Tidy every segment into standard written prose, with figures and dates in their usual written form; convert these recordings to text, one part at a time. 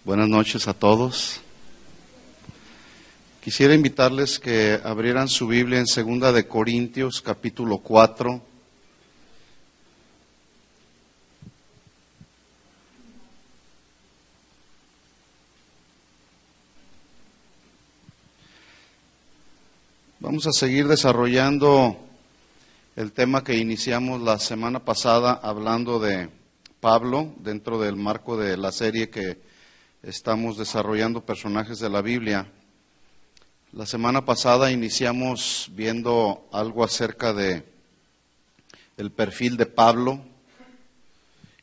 Buenas noches a todos. Quisiera invitarles que abrieran su Biblia en 2 de Corintios, capítulo 4. Vamos a seguir desarrollando el tema que iniciamos la semana pasada, hablando de Pablo, dentro del marco de la serie que estamos desarrollando personajes de la Biblia. La semana pasada iniciamos viendo algo acerca de el perfil de Pablo,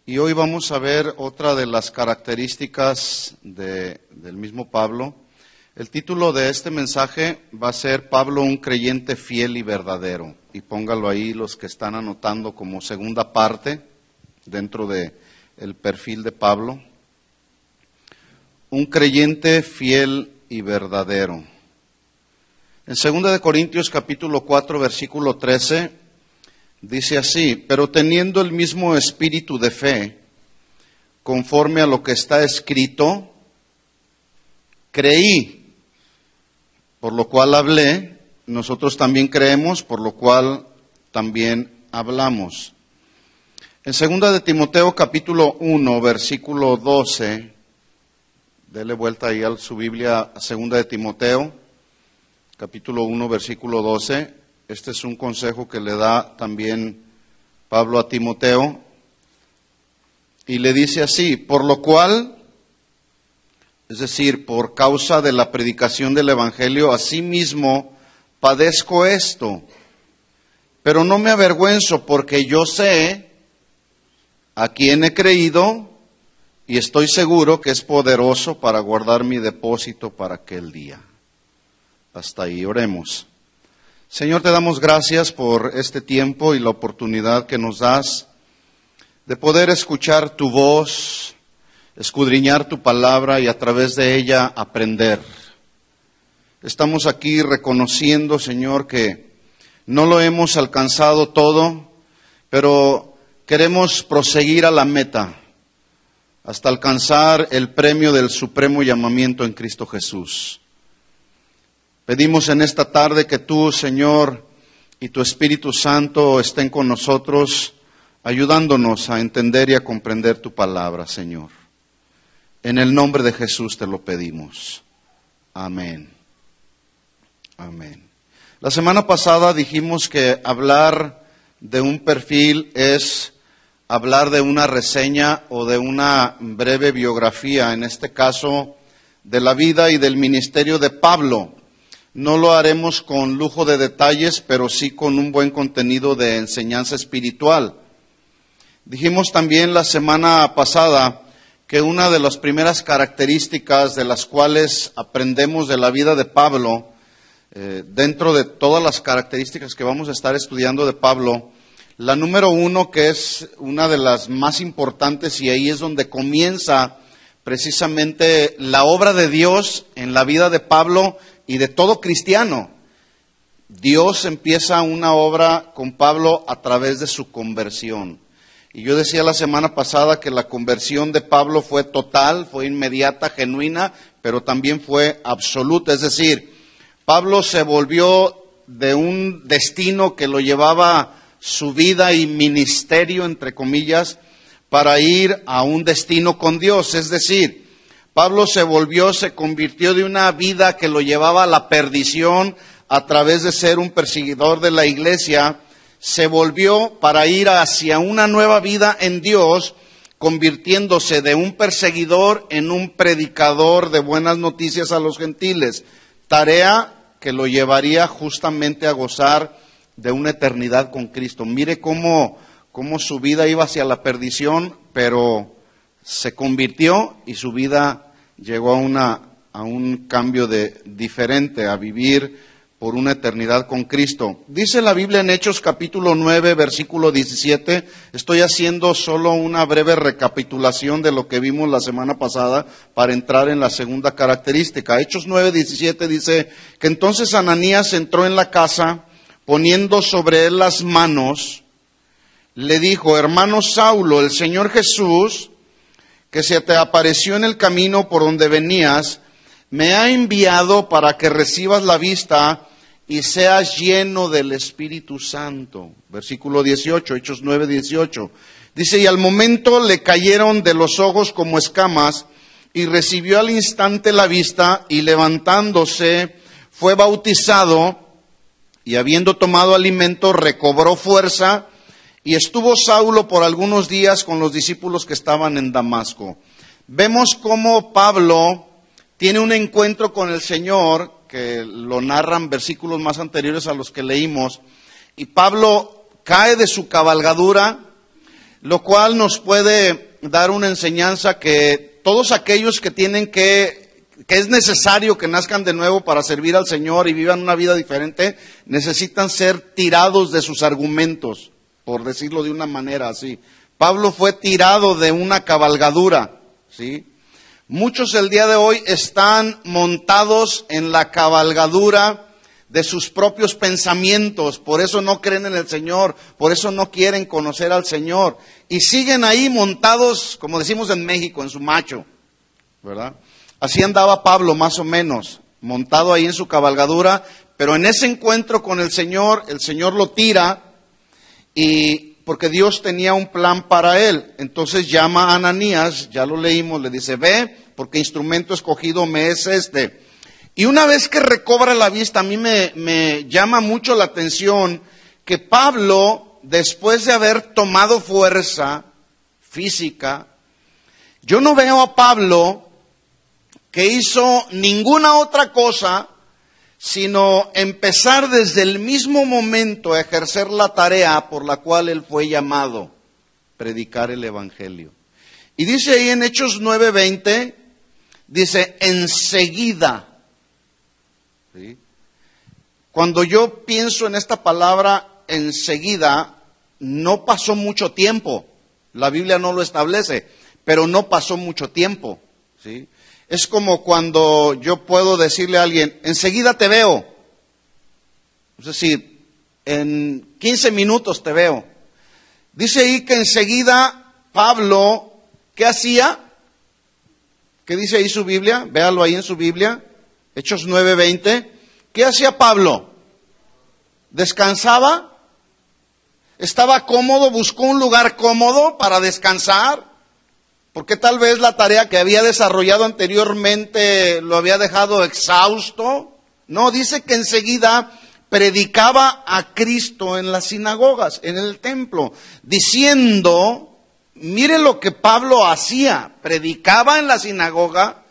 y hoy vamos a ver otra de las características del mismo Pablo. El título de este mensaje va a ser Pablo, un creyente fiel y verdadero, y póngalo ahí los que están anotando como segunda parte dentro de el perfil de Pablo. Un creyente fiel y verdadero. En 2 de Corintios capítulo 4 versículo 13 dice así: pero teniendo el mismo espíritu de fe, conforme a lo que está escrito, creí, por lo cual hablé. Nosotros también creemos, por lo cual también hablamos. En 2 de Timoteo capítulo 1 versículo 12, dele vuelta ahí a su Biblia, a 2 de Timoteo, capítulo 1, versículo 12. Este es un consejo que le da también Pablo a Timoteo. Y le dice así: por lo cual, es decir, por causa de la predicación del Evangelio, asimismo padezco esto. Pero no me avergüenzo, porque yo sé a quién he creído, y estoy seguro que es poderoso para guardar mi depósito para aquel día. Hasta ahí, oremos. Señor, te damos gracias por este tiempo y la oportunidad que nos das de poder escuchar tu voz, escudriñar tu palabra y a través de ella aprender. Estamos aquí reconociendo, Señor, que no lo hemos alcanzado todo, pero queremos proseguir a la meta, hasta alcanzar el premio del supremo llamamiento en Cristo Jesús. Pedimos en esta tarde que tú, Señor, y tu Espíritu Santo estén con nosotros, ayudándonos a entender y a comprender tu palabra, Señor. En el nombre de Jesús te lo pedimos. Amén. Amén. La semana pasada dijimos que hablar de un perfil es hablar de una reseña o de una breve biografía, en este caso de la vida y del ministerio de Pablo. No lo haremos con lujo de detalles, pero sí con un buen contenido de enseñanza espiritual. Dijimos también la semana pasada que una de las primeras características de las cuales aprendemos de la vida de Pablo, dentro de todas las características que vamos a estar estudiando de Pablo, la número 1, que es una de las más importantes, y ahí es donde comienza precisamente la obra de Dios en la vida de Pablo y de todo cristiano. Dios empieza una obra con Pablo a través de su conversión. Y yo decía la semana pasada que la conversión de Pablo fue total, fue inmediata, genuina, pero también fue absoluta. Es decir, Pablo se volvió de un destino que lo llevaba su vida y ministerio, entre comillas, para ir a un destino con Dios. Es decir, Pablo se convirtió de una vida que lo llevaba a la perdición a través de ser un perseguidor de la iglesia, se volvió para ir hacia una nueva vida en Dios, convirtiéndose de un perseguidor en un predicador de buenas noticias a los gentiles, tarea que lo llevaría justamente a gozar de una eternidad con Cristo. Mire cómo su vida iba hacia la perdición, pero se convirtió y su vida llegó a un cambio diferente, a vivir por una eternidad con Cristo. Dice la Biblia en Hechos capítulo 9, versículo 17, estoy haciendo solo una breve recapitulación de lo que vimos la semana pasada para entrar en la segunda característica. Hechos 9, 17 dice que entonces Ananías entró en la casa, poniendo sobre él las manos, le dijo: hermano Saulo, el Señor Jesús, que se te apareció en el camino por donde venías, me ha enviado para que recibas la vista y seas lleno del Espíritu Santo. Versículo 18, Hechos 9, 18. Dice, y al momento le cayeron de los ojos como escamas, y recibió al instante la vista, y levantándose fue bautizado, y habiendo tomado alimento recobró fuerza, y estuvo Saulo por algunos días con los discípulos que estaban en Damasco. Vemos cómo Pablo tiene un encuentro con el Señor, que lo narran versículos más anteriores a los que leímos, y Pablo cae de su cabalgadura, lo cual nos puede dar una enseñanza que todos aquellos que que es necesario que nazcan de nuevo para servir al Señor y vivan una vida diferente, necesitan ser tirados de sus argumentos, por decirlo de una manera así. Pablo fue tirado de una cabalgadura, ¿sí? Muchos el día de hoy están montados en la cabalgadura de sus propios pensamientos, por eso no creen en el Señor, por eso no quieren conocer al Señor, y siguen ahí montados, como decimos en México, en su macho, ¿verdad? Así andaba Pablo más o menos, montado ahí en su cabalgadura, pero en ese encuentro con el Señor lo tira, y porque Dios tenía un plan para él. Entonces llama a Ananías, ya lo leímos, le dice, ve, porque instrumento escogido me es este. Y una vez que recobra la vista, a mí me llama mucho la atención que Pablo, después de haber tomado fuerza física, yo no veo a Pablo que hizo ninguna otra cosa sino empezar desde el mismo momento a ejercer la tarea por la cual él fue llamado, predicar el Evangelio. Y dice ahí en Hechos 9:20, dice, enseguida. ¿Sí? Cuando yo pienso en esta palabra enseguida, no pasó mucho tiempo. La Biblia no lo establece, pero no pasó mucho tiempo. ¿Sí? Es como cuando yo puedo decirle a alguien, enseguida te veo. Es decir, en 15 minutos te veo. Dice ahí que enseguida Pablo, ¿qué hacía? ¿Qué dice ahí su Biblia? Véalo ahí en su Biblia, Hechos 9:20. ¿Qué hacía Pablo? ¿Descansaba? ¿Estaba cómodo? ¿Buscó un lugar cómodo para descansar? Porque tal vez la tarea que había desarrollado anteriormente lo había dejado exhausto. No, dice que enseguida predicaba a Cristo en las sinagogas, en el templo, diciendo, mire lo que Pablo hacía, predicaba en la sinagoga,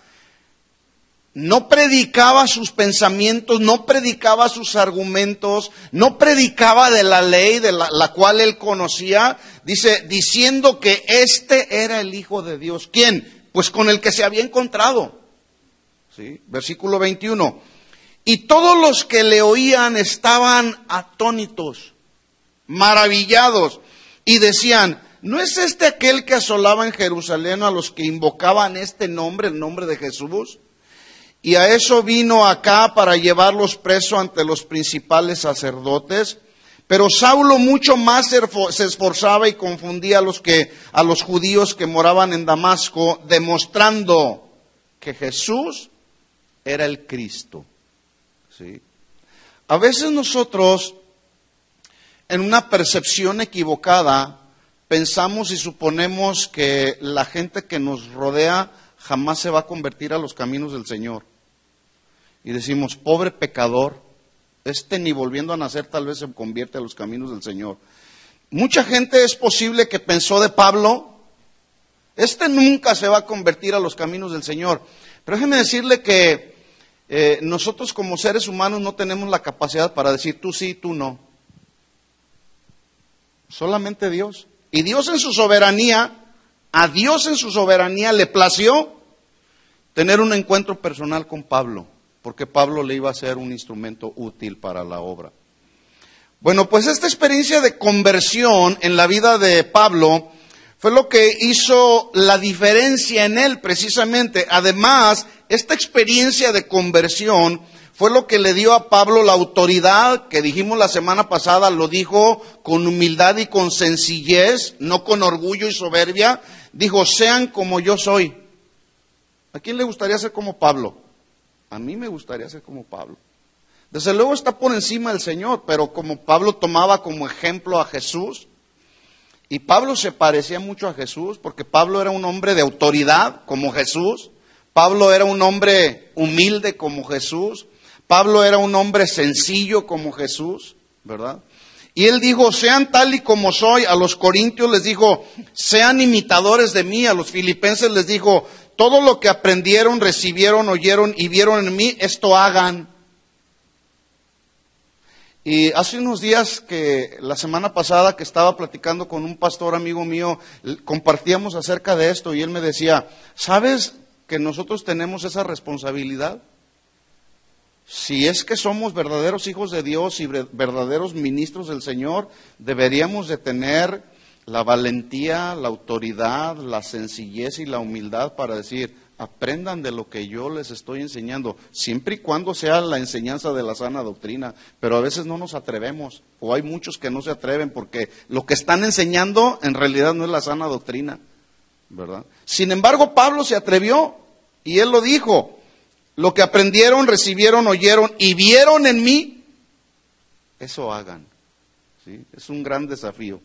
no predicaba sus pensamientos, no predicaba sus argumentos, no predicaba de la ley de la cual él conocía, dice, diciendo que este era el Hijo de Dios. ¿Quién? Pues con el que se había encontrado. ¿Sí? Versículo 21. Y todos los que le oían estaban atónitos, maravillados, y decían, ¿no es este aquel que asolaba en Jerusalén a los que invocaban este nombre, el nombre de Jesús? Y a eso vino acá para llevarlos presos ante los principales sacerdotes. Pero Saulo mucho más se esforzaba y confundía a los judíos que moraban en Damasco, demostrando que Jesús era el Cristo. ¿Sí? A veces nosotros, en una percepción equivocada, pensamos y suponemos que la gente que nos rodea jamás se va a convertir a los caminos del Señor. Y decimos, pobre pecador, ni volviendo a nacer tal vez se convierte a los caminos del Señor. Mucha gente es posible que pensó de Pablo, nunca se va a convertir a los caminos del Señor. Pero déjeme decirle que nosotros como seres humanos no tenemos la capacidad para decir tú sí, tú no. Solamente Dios. Y Dios en su soberanía, a Dios en su soberanía le plació tener un encuentro personal con Pablo, porque Pablo le iba a ser un instrumento útil para la obra. Bueno, pues esta experiencia de conversión en la vida de Pablo fue lo que hizo la diferencia en él precisamente. Además, esta experiencia de conversión Fue lo que le dio a Pablo la autoridad, que dijimos la semana pasada, lo dijo con humildad y con sencillez, no con orgullo y soberbia. Dijo, sean como yo soy. ¿A quién le gustaría ser como Pablo? A mí me gustaría ser como Pablo. Desde luego está por encima del Señor, pero como Pablo tomaba como ejemplo a Jesús, y Pablo se parecía mucho a Jesús, porque Pablo era un hombre de autoridad como Jesús, Pablo era un hombre humilde como Jesús, Pablo era un hombre sencillo como Jesús, ¿verdad? Y él dijo, sean tal y como soy. A los corintios les dijo, sean imitadores de mí. A los filipenses les dijo, todo lo que aprendieron, recibieron, oyeron y vieron en mí, esto hagan. Y hace unos días, la semana pasada que estaba platicando con un pastor amigo mío, compartíamos acerca de esto y él me decía, ¿sabes que nosotros tenemos esa responsabilidad? Si es que somos verdaderos hijos de Dios y verdaderos ministros del Señor, deberíamos de tener la valentía, la autoridad, la sencillez y la humildad para decir, aprendan de lo que yo les estoy enseñando, siempre y cuando sea la enseñanza de la sana doctrina, pero a veces no nos atrevemos, o hay muchos que no se atreven porque lo que están enseñando en realidad no es la sana doctrina, ¿verdad? Sin embargo, Pablo se atrevió y él lo dijo, lo que aprendieron, recibieron, oyeron y vieron en mí, eso hagan, ¿sí? Es un gran desafío,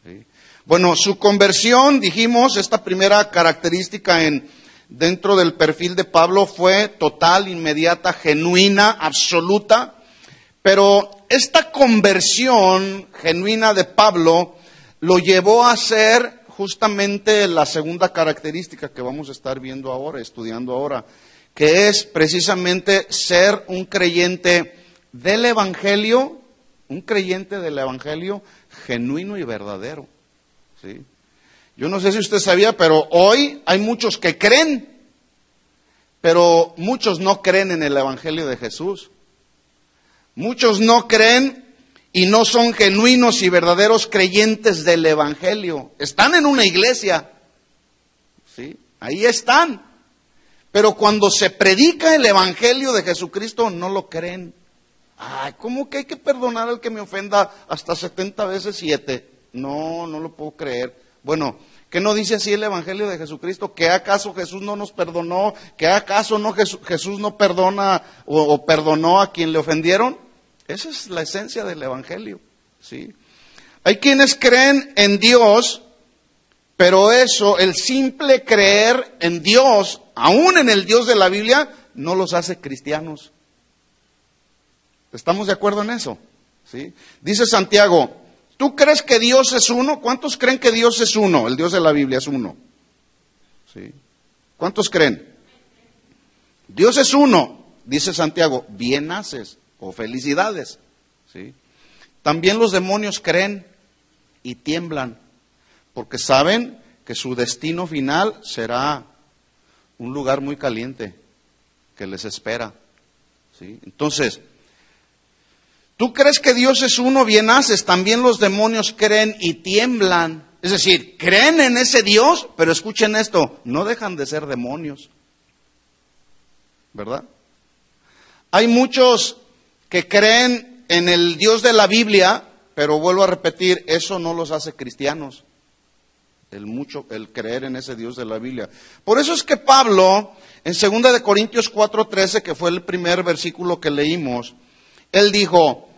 ¿sí? Bueno, su conversión, dijimos, esta primera característica dentro del perfil de Pablo fue total, inmediata, genuina, absoluta, pero esta conversión genuina de Pablo lo llevó a ser justamente la segunda característica que vamos a estar viendo ahora, estudiando ahora, que es precisamente ser un creyente del Evangelio, genuino y verdadero, ¿sí? Yo no sé si usted sabía, pero hoy hay muchos que creen, pero muchos no creen en el Evangelio de Jesús. Muchos no creen y no son genuinos y verdaderos creyentes del Evangelio. Están en una iglesia, ¿sí? Ahí están. Pero cuando se predica el Evangelio de Jesucristo, no lo creen. Ay, ¿cómo que hay que perdonar al que me ofenda hasta 70 veces 7? No, no lo puedo creer. Bueno, ¿qué no dice así el Evangelio de Jesucristo? ¿Que acaso Jesús no nos perdonó? ¿Que acaso no Jesús no perdona o perdonó a quien le ofendieron? Esa es la esencia del Evangelio, ¿sí? Hay quienes creen en Dios, pero eso, el simple creer en Dios, aún en el Dios de la Biblia, no los hace cristianos. ¿Estamos de acuerdo en eso? ¿Sí? Dice Santiago, ¿tú crees que Dios es uno? ¿Cuántos creen que Dios es uno? El Dios de la Biblia es uno. ¿Sí? ¿Cuántos creen? Dios es uno, dice Santiago, bien haces o felicidades. ¿Sí? También los demonios creen y tiemblan, porque saben que su destino final será un lugar muy caliente que les espera, ¿sí? Entonces, tú crees que Dios es uno, bien haces, también los demonios creen y tiemblan. Es decir, creen en ese Dios, pero escuchen esto, no dejan de ser demonios, ¿verdad? Hay muchos que creen en el Dios de la Biblia, pero vuelvo a repetir, eso no los hace cristianos. El creer en ese Dios de la Biblia. Por eso es que Pablo, en 2 Corintios 4:13, que fue el primer versículo que leímos, él dijo,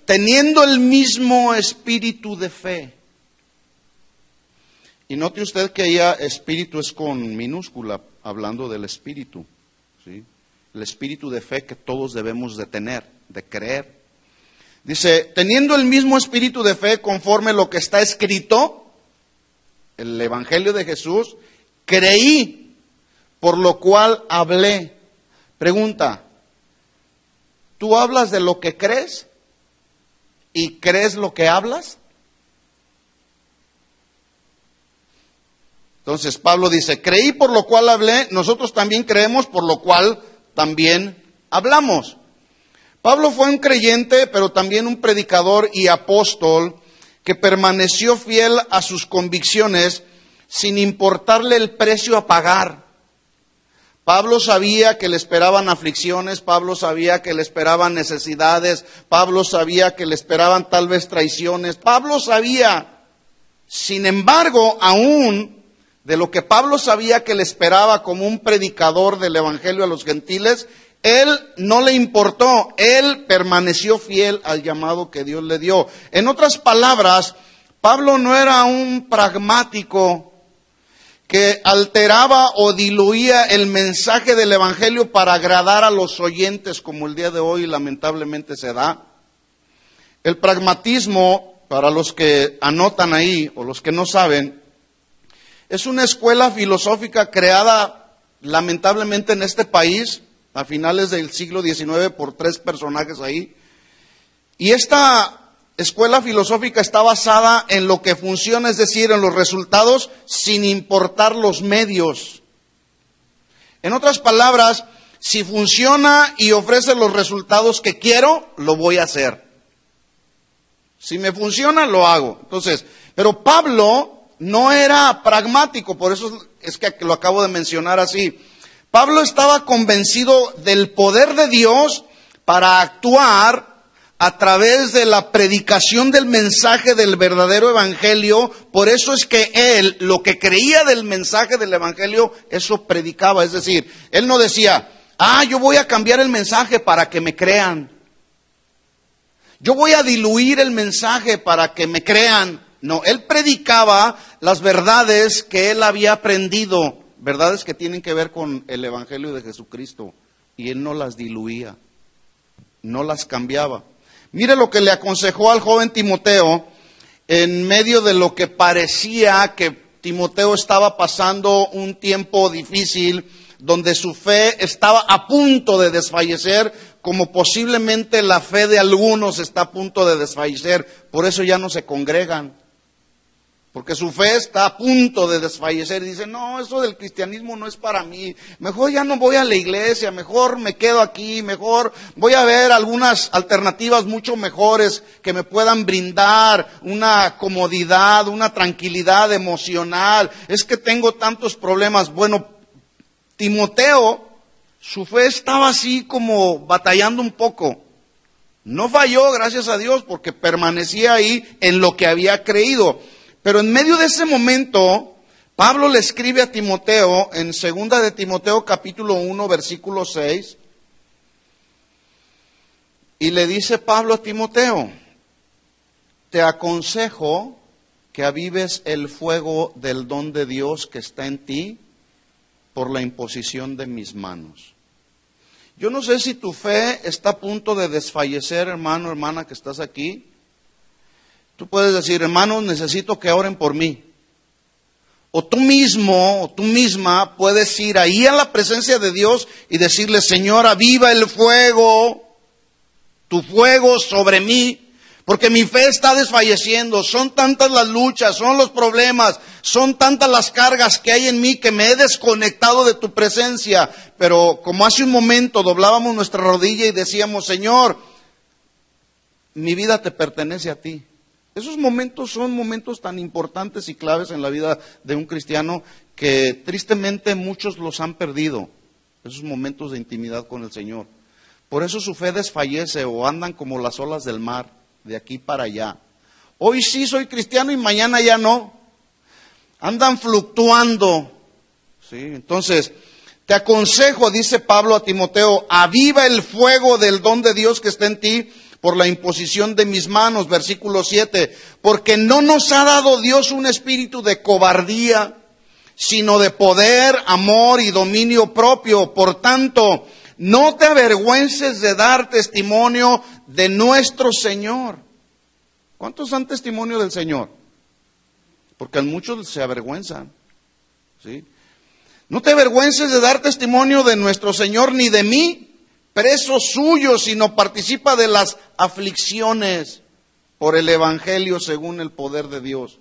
teniendo el mismo espíritu de fe. Y note usted que ya espíritu es con minúscula, hablando del espíritu, ¿sí? El espíritu de fe que todos debemos de tener, de creer. Dice, teniendo el mismo espíritu de fe conforme lo que está escrito, el Evangelio de Jesús, creí, por lo cual hablé. Pregunta, ¿tú hablas de lo que crees y crees lo que hablas? Entonces Pablo dice, creí por lo cual hablé, nosotros también creemos por lo cual también hablamos. Pablo fue un creyente, pero también un predicador y apóstol que permaneció fiel a sus convicciones sin importarle el precio a pagar. Pablo sabía que le esperaban aflicciones, Pablo sabía que le esperaban necesidades, Pablo sabía que le esperaban tal vez traiciones, Pablo sabía. Sin embargo, aún de lo que Pablo sabía que le esperaba como un predicador del evangelio a los gentiles, él no le importó, él permaneció fiel al llamado que Dios le dio. En otras palabras, Pablo no era un pragmático que alteraba o diluía el mensaje del evangelio para agradar a los oyentes, como el día de hoy lamentablemente se da. El pragmatismo, para los que anotan ahí o los que no saben, es una escuela filosófica creada lamentablemente en este país a finales del siglo XIX por 3 personajes ahí. Y esta escuela filosófica está basada en lo que funciona, es decir, en los resultados sin importar los medios. En otras palabras, si funciona y ofrece los resultados que quiero, lo voy a hacer. Si me funciona, lo hago. Entonces, pero Pablo no era pragmático, por eso es que lo acabo de mencionar así. Pablo estaba convencido del poder de Dios para actuar a través de la predicación del mensaje del verdadero evangelio. Por eso es que él, lo que creía del mensaje del evangelio, eso predicaba. Es decir, él no decía, yo voy a cambiar el mensaje para que me crean. Yo voy a diluir el mensaje para que me crean. No, él predicaba las verdades que él había aprendido, verdades que tienen que ver con el evangelio de Jesucristo. Y él no las diluía, no las cambiaba. Mire lo que le aconsejó al joven Timoteo en medio de lo que parecía que Timoteo estaba pasando un tiempo difícil, donde su fe estaba a punto de desfallecer, como posiblemente la fe de algunos está a punto de desfallecer. Por eso ya no se congregan, porque su fe está a punto de desfallecer y dicen, no, eso del cristianismo no es para mí, mejor ya no voy a la iglesia, mejor me quedo aquí, mejor voy a ver algunas alternativas mucho mejores que me puedan brindar una comodidad, una tranquilidad emocional, es que tengo tantos problemas. Bueno, Timoteo, su fe estaba así como batallando un poco. No falló, gracias a Dios, porque permanecía ahí en lo que había creído. Pero en medio de ese momento, Pablo le escribe a Timoteo en 2 de Timoteo capítulo 1, versículo 6, y le dice Pablo a Timoteo, te aconsejo que avives el fuego del don de Dios que está en ti por la imposición de mis manos. Yo no sé si tu fe está a punto de desfallecer, hermano, hermana, que estás aquí. Tú puedes decir, hermanos, necesito que oren por mí. O tú mismo, o tú misma, puedes ir ahí a la presencia de Dios y decirle, Señor, aviva el fuego, tu fuego sobre mí, porque mi fe está desfalleciendo. Son tantas las luchas, son los problemas, son tantas las cargas que hay en mí que me he desconectado de tu presencia. Pero como hace un momento doblábamos nuestra rodilla y decíamos, Señor, mi vida te pertenece a ti. Esos momentos son momentos tan importantes y claves en la vida de un cristiano que tristemente muchos los han perdido, esos momentos de intimidad con el Señor. Por eso su fe desfallece o andan como las olas del mar, de aquí para allá. Hoy sí soy cristiano y mañana ya no. Andan fluctuando. ¿Sí? Entonces, te aconsejo, dice Pablo a Timoteo, aviva el fuego del don de Dios que está en ti, por la imposición de mis manos, versículo 7, porque no nos ha dado Dios un espíritu de cobardía, sino de poder, amor y dominio propio. Por tanto, no te avergüences de dar testimonio de nuestro Señor. ¿Cuántos dan testimonio del Señor? Porque a muchos se avergüenzan, ¿sí? No te avergüences de dar testimonio de nuestro Señor, ni de mí, preso suyo, sino participa de las aflicciones por el Evangelio según el poder de Dios.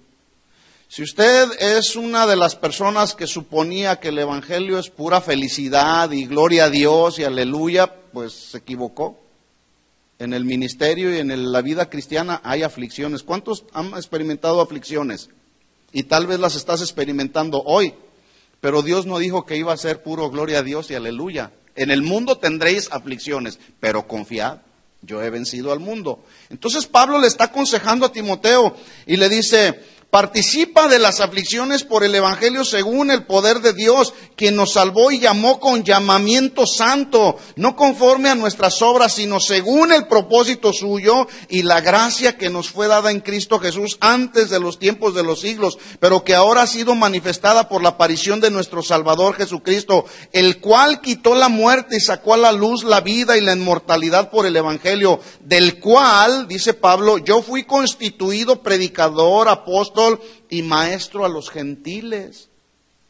Si usted es una de las personas que suponía que el Evangelio es pura felicidad y gloria a Dios y aleluya, pues se equivocó. En el ministerio y en la vida cristiana hay aflicciones. ¿Cuántos han experimentado aflicciones? Y tal vez las estás experimentando hoy. Pero Dios no dijo que iba a ser puro gloria a Dios y aleluya. En el mundo tendréis aflicciones, pero confiad, yo he vencido al mundo. Entonces Pablo le está aconsejando a Timoteo y le dice: participa de las aflicciones por el evangelio según el poder de Dios, quien nos salvó y llamó con llamamiento santo, no conforme a nuestras obras, sino según el propósito suyo y la gracia que nos fue dada en Cristo Jesús antes de los tiempos de los siglos, pero que ahora ha sido manifestada por la aparición de nuestro Salvador Jesucristo, el cual quitó la muerte y sacó a la luz la vida y la inmortalidad por el evangelio, del cual, dice Pablo, yo fui constituido predicador, apóstol y maestro a los gentiles.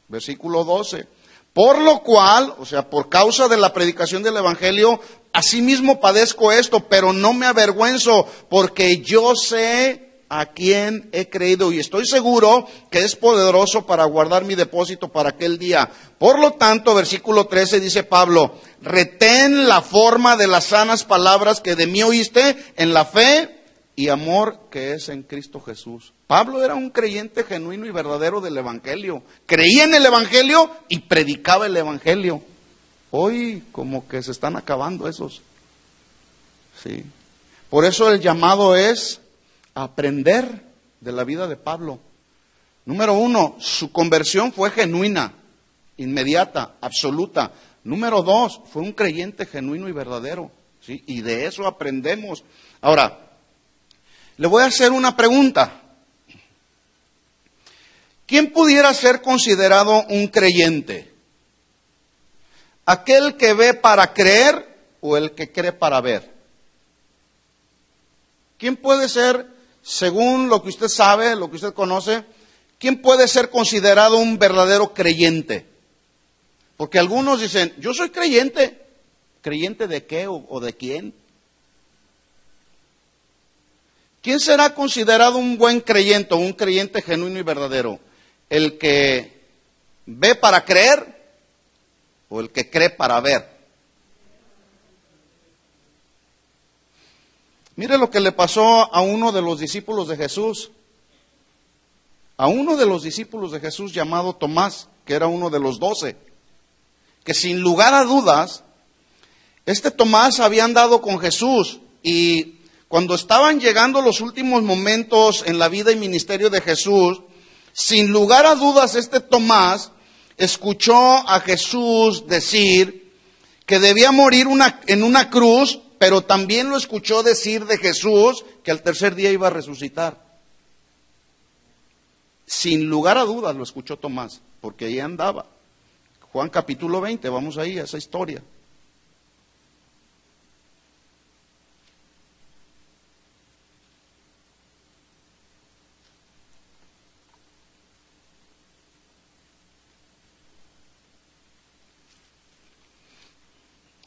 Versículo 12. Por lo cual, o sea, por causa de la predicación del evangelio, asimismo padezco esto, pero no me avergüenzo, porque yo sé a quién he creído y estoy seguro que es poderoso para guardar mi depósito para aquel día. Por lo tanto, versículo 13 dice Pablo: retén la forma de las sanas palabras que de mí oíste en la fe y amor que es en Cristo Jesús. Pablo era un creyente genuino y verdadero del evangelio. Creía en el evangelio y predicaba el evangelio. Hoy como que se están acabando esos. Sí. Por eso el llamado es aprender de la vida de Pablo. Número 1, su conversión fue genuina, inmediata, absoluta. Número 2, fue un creyente genuino y verdadero. ¿Sí? Y de eso aprendemos. Ahora, le voy a hacer una pregunta. ¿Quién pudiera ser considerado un creyente? ¿Aquel que ve para creer o el que cree para ver? ¿Quién puede ser, según lo que usted sabe, lo que usted conoce, quién puede ser considerado un verdadero creyente? Porque algunos dicen: yo soy creyente. ¿Creyente de qué o de quién? ¿Quién será considerado un buen creyente o un creyente genuino y verdadero? ¿El que ve para creer o el que cree para ver? Mire lo que le pasó a uno de los discípulos de Jesús. A uno de los discípulos de Jesús llamado Tomás, que era uno de los 12. Que sin lugar a dudas, este Tomás había andado con Jesús y cuando estaban llegando los últimos momentos en la vida y ministerio de Jesús, sin lugar a dudas este Tomás escuchó a Jesús decir que debía morir en una cruz, pero también lo escuchó decir de Jesús que al tercer día iba a resucitar. Sin lugar a dudas lo escuchó Tomás, porque ahí andaba. Juan capítulo 20, vamos ahí a esa historia.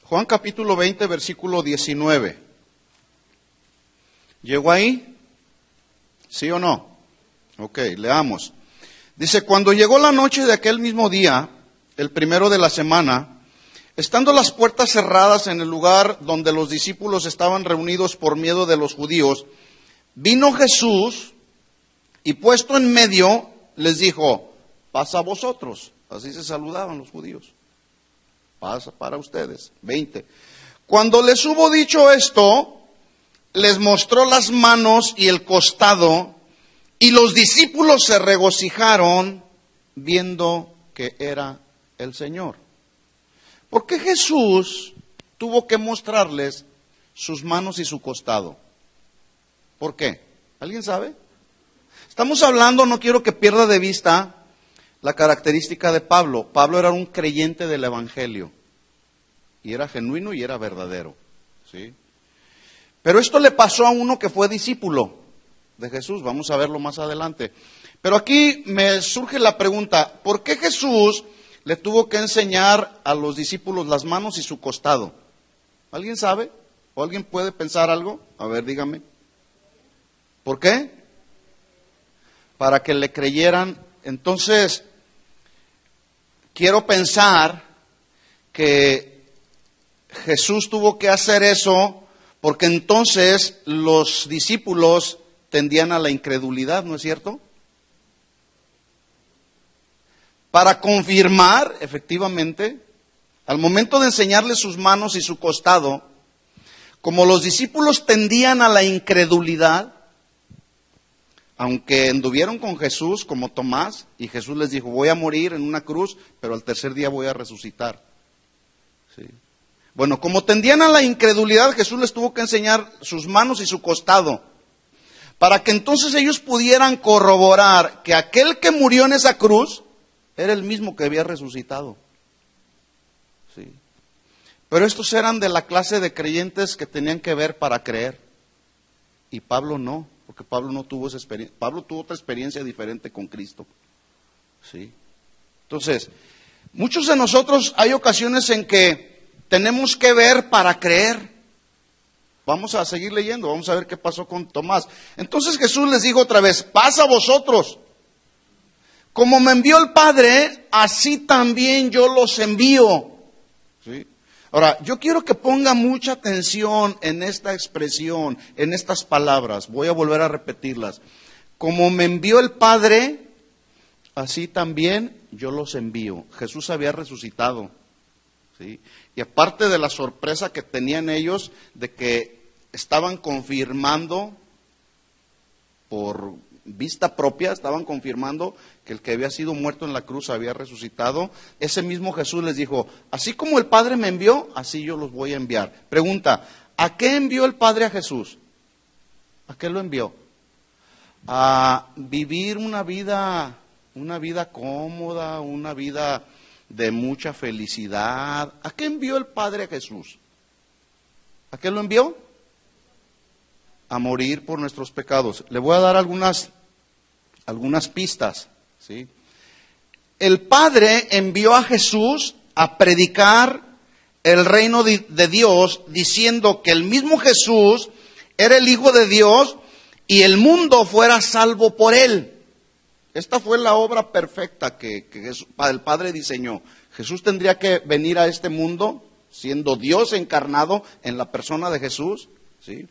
Juan capítulo 20, versículo 19. ¿Llegó ahí? ¿Sí o no? Ok, leamos. Dice: cuando llegó la noche de aquel mismo día, el primero de la semana, estando las puertas cerradas en el lugar donde los discípulos estaban reunidos por miedo de los judíos, vino Jesús y puesto en medio les dijo: paz a vosotros. Así se saludaban los judíos. Pasa para ustedes. 20. Cuando les hubo dicho esto, les mostró las manos y el costado, y los discípulos se regocijaron viendo que era el Señor. ¿Por qué Jesús tuvo que mostrarles sus manos y su costado? ¿Por qué? ¿Alguien sabe? Estamos hablando, no quiero que pierda de vista la característica de Pablo. Pablo era un creyente del evangelio. Y era genuino y era verdadero. ¿Sí? Pero esto le pasó a uno que fue discípulo de Jesús. Vamos a verlo más adelante. Pero aquí me surge la pregunta: ¿por qué Jesús le tuvo que enseñar a los discípulos las manos y su costado? ¿Alguien sabe? ¿O alguien puede pensar algo? A ver, dígame. ¿Por qué? Para que le creyeran. Entonces, quiero pensar que Jesús tuvo que hacer eso porque entonces los discípulos tendían a la incredulidad, ¿no es cierto? para confirmar, efectivamente, al momento de enseñarles sus manos y su costado, como los discípulos tendían a la incredulidad, aunque anduvieron con Jesús como Tomás, y Jesús les dijo, voy a morir en una cruz, pero al tercer día voy a resucitar. ¿Sí? Bueno, como tendían a la incredulidad, Jesús les tuvo que enseñar sus manos y su costado, para que entonces ellos pudieran corroborar que aquel que murió en esa cruz era el mismo que había resucitado. ¿Sí? Pero estos eran de la clase de creyentes que tenían que ver para creer. Y Pablo no, porque Pablo no tuvo esa experiencia. Pablo tuvo otra experiencia diferente con Cristo. ¿Sí? Entonces, muchos de nosotros hay ocasiones en que tenemos que ver para creer. Vamos a seguir leyendo, vamos a ver qué pasó con Tomás. Entonces Jesús les dijo otra vez, paz a vosotros. Como me envió el Padre, así también yo los envío. ¿Sí? Ahora, yo quiero que ponga mucha atención en esta expresión, en estas palabras. Voy a volver a repetirlas. Como me envió el Padre, así también yo los envío. Jesús había resucitado. ¿Sí? Y aparte de la sorpresa que tenían ellos de que estaban confirmando por vista propia, estaban confirmando que el que había sido muerto en la cruz había resucitado, ese mismo Jesús les dijo, así como el Padre me envió, así yo los voy a enviar. Pregunta, ¿a qué envió el Padre a Jesús? ¿A qué lo envió? A vivir una vida cómoda, una vida de mucha felicidad. ¿A qué envió el Padre a Jesús? ¿A qué lo envió? A morir por nuestros pecados. Le voy a dar algunas pistas, ¿sí? El Padre envió a Jesús a predicar el reino de Dios, diciendo que el mismo Jesús era el Hijo de Dios y el mundo fuera salvo por él. Esta fue la obra perfecta que el Padre diseñó. Jesús tendría que venir a este mundo, siendo Dios encarnado en la persona de Jesús, ¿sí?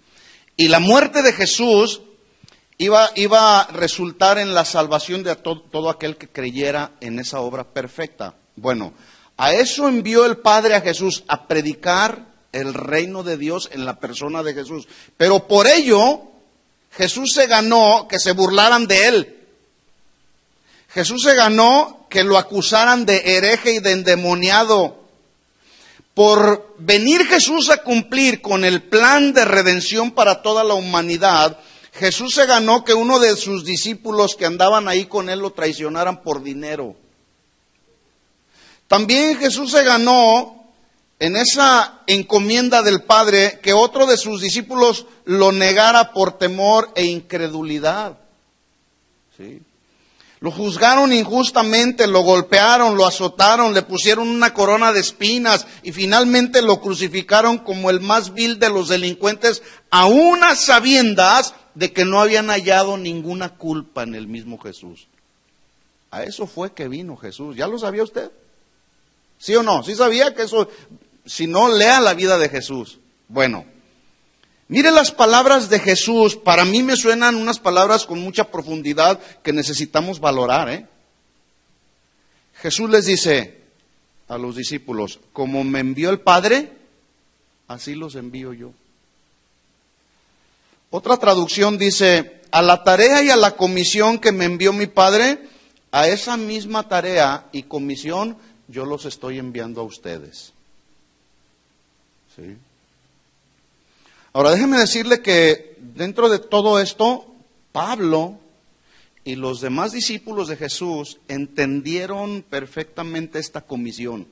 Y la muerte de Jesús iba a resultar en la salvación de todo aquel que creyera en esa obra perfecta. Bueno, a eso envió el Padre a Jesús, a predicar el reino de Dios en la persona de Jesús. Pero por ello, Jesús se ganó que se burlaran de él. Jesús se ganó que lo acusaran de hereje y de endemoniado. Por venir Jesús a cumplir con el plan de redención para toda la humanidad, Jesús se ganó que uno de sus discípulos que andaban ahí con él lo traicionaran por dinero. También Jesús se ganó en esa encomienda del Padre que otro de sus discípulos lo negara por temor e incredulidad. ¿Sí? Lo juzgaron injustamente, lo golpearon, lo azotaron, le pusieron una corona de espinas y finalmente lo crucificaron como el más vil de los delincuentes, aún a sabiendas de que no habían hallado ninguna culpa en el mismo Jesús. A eso fue que vino Jesús. ¿Ya lo sabía usted? ¿Sí o no? ¿Sí sabía que eso? Si no, lea la vida de Jesús. Bueno. Mire las palabras de Jesús, para mí me suenan unas palabras con mucha profundidad que necesitamos valorar. Jesús les dice a los discípulos, como me envió el Padre, así los envío yo. Otra traducción dice, a la tarea y a la comisión que me envió mi Padre, a esa misma tarea y comisión yo los estoy enviando a ustedes. ¿Sí? Ahora déjeme decirle que dentro de todo esto, Pablo y los demás discípulos de Jesús entendieron perfectamente esta comisión.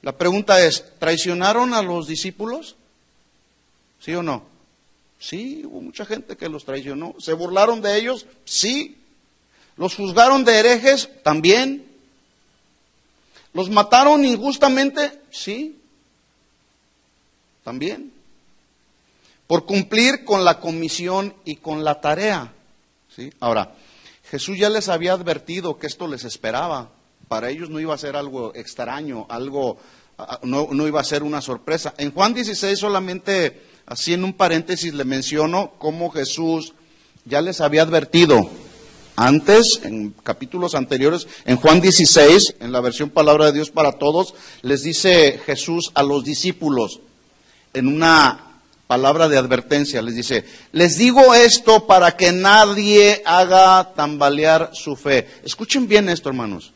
La pregunta es, ¿traicionaron a los discípulos? ¿Sí o no? Sí, hubo mucha gente que los traicionó. ¿Se burlaron de ellos? Sí. ¿Los juzgaron de herejes? También. ¿Los mataron injustamente? Sí. También. Por cumplir con la comisión y con la tarea. ¿Sí? Ahora, Jesús ya les había advertido que esto les esperaba. Para ellos no iba a ser algo extraño, no iba a ser una sorpresa. En Juan 16 solamente, así en un paréntesis, le menciono cómo Jesús ya les había advertido Antes, en capítulos anteriores, en Juan 16, en la versión Palabra de Dios para Todos, les dice Jesús a los discípulos, en una palabra de advertencia, les dice: les digo esto para que nadie haga tambalear su fe. Escuchen bien esto, hermanos.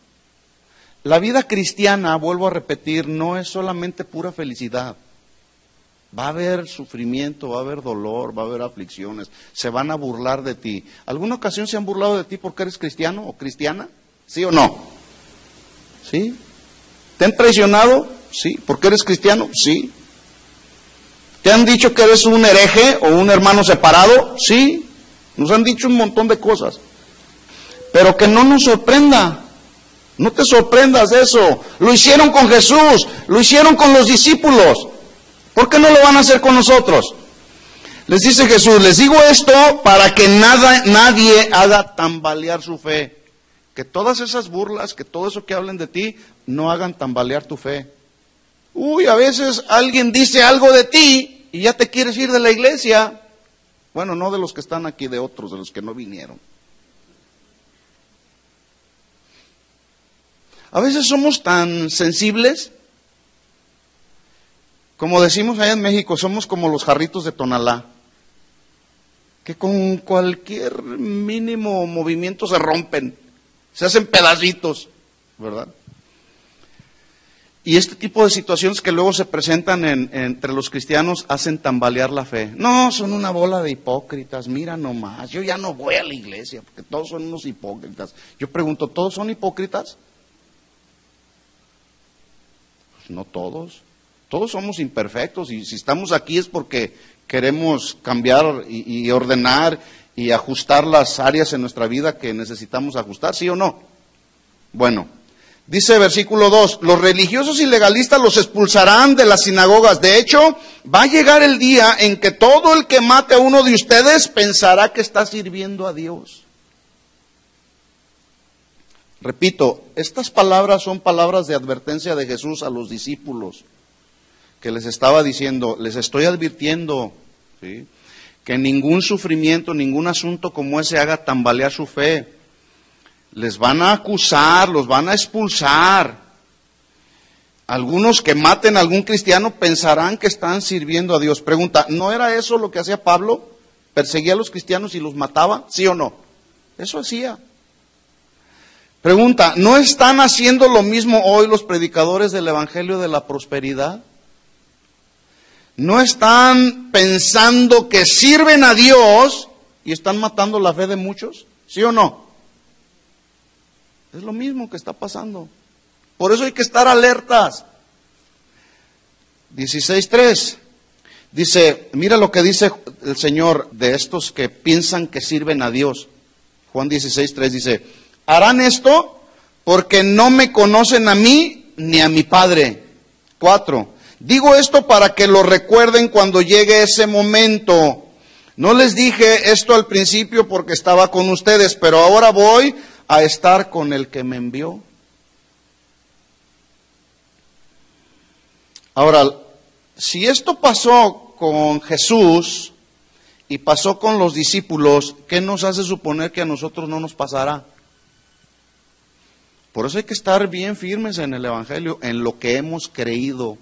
La vida cristiana, vuelvo a repetir, no es solamente pura felicidad. Va a haber sufrimiento, va a haber dolor, va a haber aflicciones, se van a burlar de ti. ¿Alguna ocasión se han burlado de ti porque eres cristiano o cristiana? ¿Sí o no? ¿Sí? ¿Te han traicionado? Sí. ¿Porque eres cristiano? Sí. ¿Te han dicho que eres un hereje o un hermano separado? Sí. Nos han dicho un montón de cosas. Pero que no nos sorprenda. No te sorprendas de eso. Lo hicieron con Jesús, lo hicieron con los discípulos. ¿Por qué no lo van a hacer con nosotros? Les dice Jesús: les digo esto para que nadie haga tambalear su fe. Que todas esas burlas, que todo eso que hablen de ti, no hagan tambalear tu fe. Uy, a veces alguien dice algo de ti y ya te quieres ir de la iglesia. Bueno, no de los que están aquí, de otros, de los que no vinieron. A veces somos tan sensibles. Como decimos allá en México, somos como los jarritos de Tonalá, que con cualquier mínimo movimiento se rompen, se hacen pedacitos, ¿verdad? Y este tipo de situaciones que luego se presentan entre los cristianos hacen tambalear la fe. No, son una bola de hipócritas, mira nomás, yo ya no voy a la iglesia, porque todos son unos hipócritas. Yo pregunto, ¿todos son hipócritas? Pues no todos. Todos somos imperfectos y si estamos aquí es porque queremos cambiar y ordenar y ajustar las áreas en nuestra vida que necesitamos ajustar, ¿sí o no? Bueno, dice versículo 2, los religiosos y legalistas los expulsarán de las sinagogas. De hecho, va a llegar el día en que todo el que mate a uno de ustedes pensará que está sirviendo a Dios. Repito, estas palabras son palabras de advertencia de Jesús a los discípulos, que les estaba diciendo: les estoy advirtiendo, ¿sí?, que ningún sufrimiento, ningún asunto como ese haga tambalear su fe. Les van a acusar, los van a expulsar. Algunos que maten a algún cristiano pensarán que están sirviendo a Dios. Pregunta, ¿no era eso lo que hacía Pablo? ¿Perseguía a los cristianos y los mataba? ¿Sí o no? Eso hacía. Pregunta, ¿no están haciendo lo mismo hoy los predicadores del Evangelio de la Prosperidad? ¿No están pensando que sirven a Dios y están matando la fe de muchos? ¿Sí o no? Es lo mismo que está pasando. Por eso hay que estar alertas. 16:3 dice, mira lo que dice el Señor de estos que piensan que sirven a Dios. Juan 16:3 dice, harán esto porque no me conocen a mí ni a mi Padre. 4. Digo esto para que lo recuerden cuando llegue ese momento. No les dije esto al principio porque estaba con ustedes, pero ahora voy a estar con el que me envió. Ahora, si esto pasó con Jesús y pasó con los discípulos, ¿qué nos hace suponer que a nosotros no nos pasará? Por eso hay que estar bien firmes en el Evangelio, en lo que hemos creído,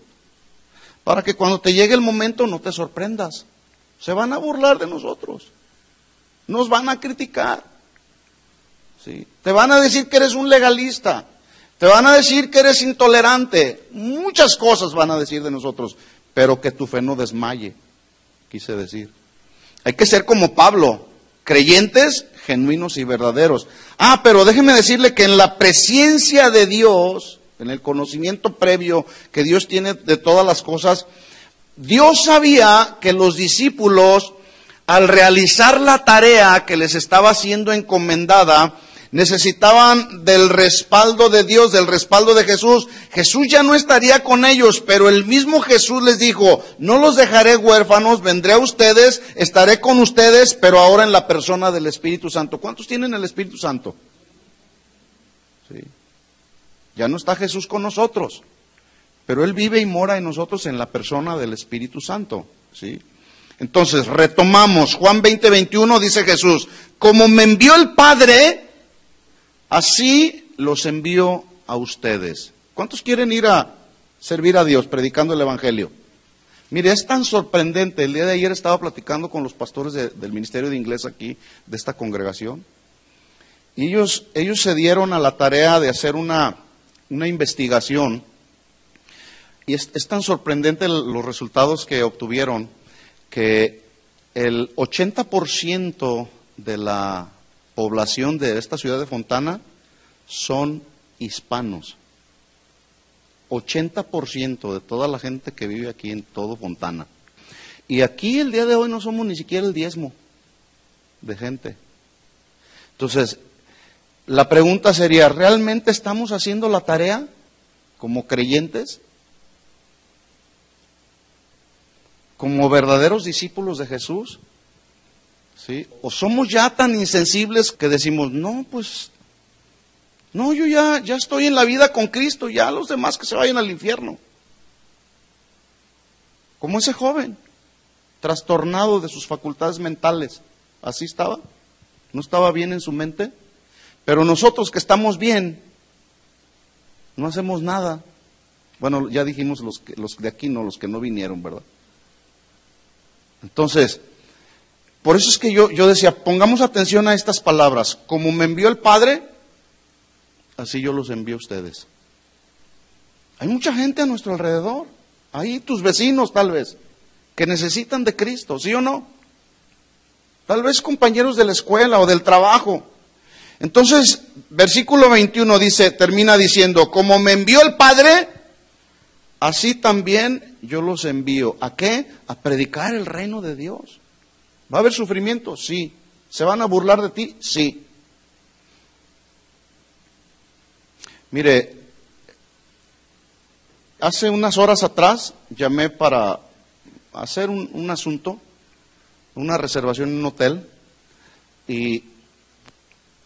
para que cuando te llegue el momento no te sorprendas. Se van a burlar de nosotros, nos van a criticar, ¿sí? Te van a decir que eres un legalista, te van a decir que eres intolerante, muchas cosas van a decir de nosotros, pero que tu fe no desmaye, quise decir. Hay que ser como Pablo, creyentes genuinos y verdaderos. Pero déjeme decirle que en la presencia de Dios, en el conocimiento previo que Dios tiene de todas las cosas, Dios sabía que los discípulos, al realizar la tarea que les estaba siendo encomendada, necesitaban del respaldo de Dios, del respaldo de Jesús. Jesús ya no estaría con ellos, pero el mismo Jesús les dijo, no los dejaré huérfanos, vendré a ustedes, estaré con ustedes, pero ahora en la persona del Espíritu Santo. ¿Cuántos tienen el Espíritu Santo? Sí. Ya no está Jesús con nosotros, pero Él vive y mora en nosotros en la persona del Espíritu Santo, ¿sí? Entonces, retomamos, Juan 20:21 dice Jesús, como me envió el Padre, así los envío a ustedes. ¿Cuántos quieren ir a servir a Dios predicando el Evangelio? Mire, es tan sorprendente. El día de ayer estaba platicando con los pastores del Ministerio de Inglés aquí, de esta congregación. Y ellos se dieron a la tarea de hacer una investigación. Y es tan sorprendente los resultados que obtuvieron, que el 80% de la población de esta ciudad de Fontana son hispanos. 80% de toda la gente que vive aquí en todo Fontana. Y aquí el día de hoy no somos ni siquiera el 10% de gente. Entonces, la pregunta sería, ¿realmente estamos haciendo la tarea como creyentes? ¿Como verdaderos discípulos de Jesús? ¿Sí? ¿O somos ya tan insensibles que decimos, no, pues, no, yo ya estoy en la vida con Cristo, ya los demás que se vayan al infierno? Como ese joven, trastornado de sus facultades mentales, así estaba, no estaba bien en su mente, pero nosotros que estamos bien, no hacemos nada. Bueno, ya dijimos los de aquí, no, los que no vinieron, ¿verdad? Entonces, por eso es que yo decía, pongamos atención a estas palabras. Como me envió el Padre, así yo los envío a ustedes. Hay mucha gente a nuestro alrededor, ahí tus vecinos tal vez, que necesitan de Cristo, ¿sí o no? Tal vez compañeros de la escuela o del trabajo. Entonces, versículo 21 termina diciendo, como me envió el Padre, así también yo los envío. ¿A qué? A predicar el reino de Dios. ¿Va a haber sufrimiento? Sí. ¿Se van a burlar de ti? Sí. Mire, hace unas horas atrás llamé para hacer un asunto, una reservación en un hotel, y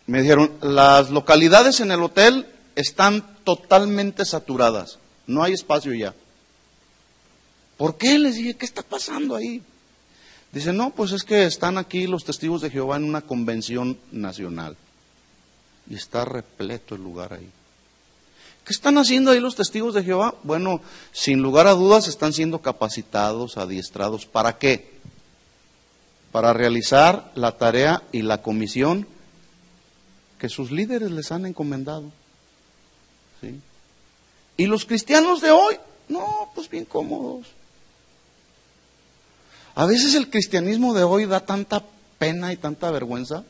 me dijeron, las localidades en el hotel están totalmente saturadas, no hay espacio ya. ¿Por qué? Les dije, ¿qué está pasando ahí? Dice, no, pues es que están aquí los testigos de Jehová en una convención nacional y está repleto el lugar ahí. ¿Qué están haciendo ahí los testigos de Jehová? Bueno, sin lugar a dudas están siendo capacitados, adiestrados. ¿Para qué? Para realizar la tarea y la comisión que sus líderes les han encomendado. ¿Sí? Y los cristianos de hoy, no, pues bien cómodos. A veces el cristianismo de hoy da tanta pena y tanta vergüenza,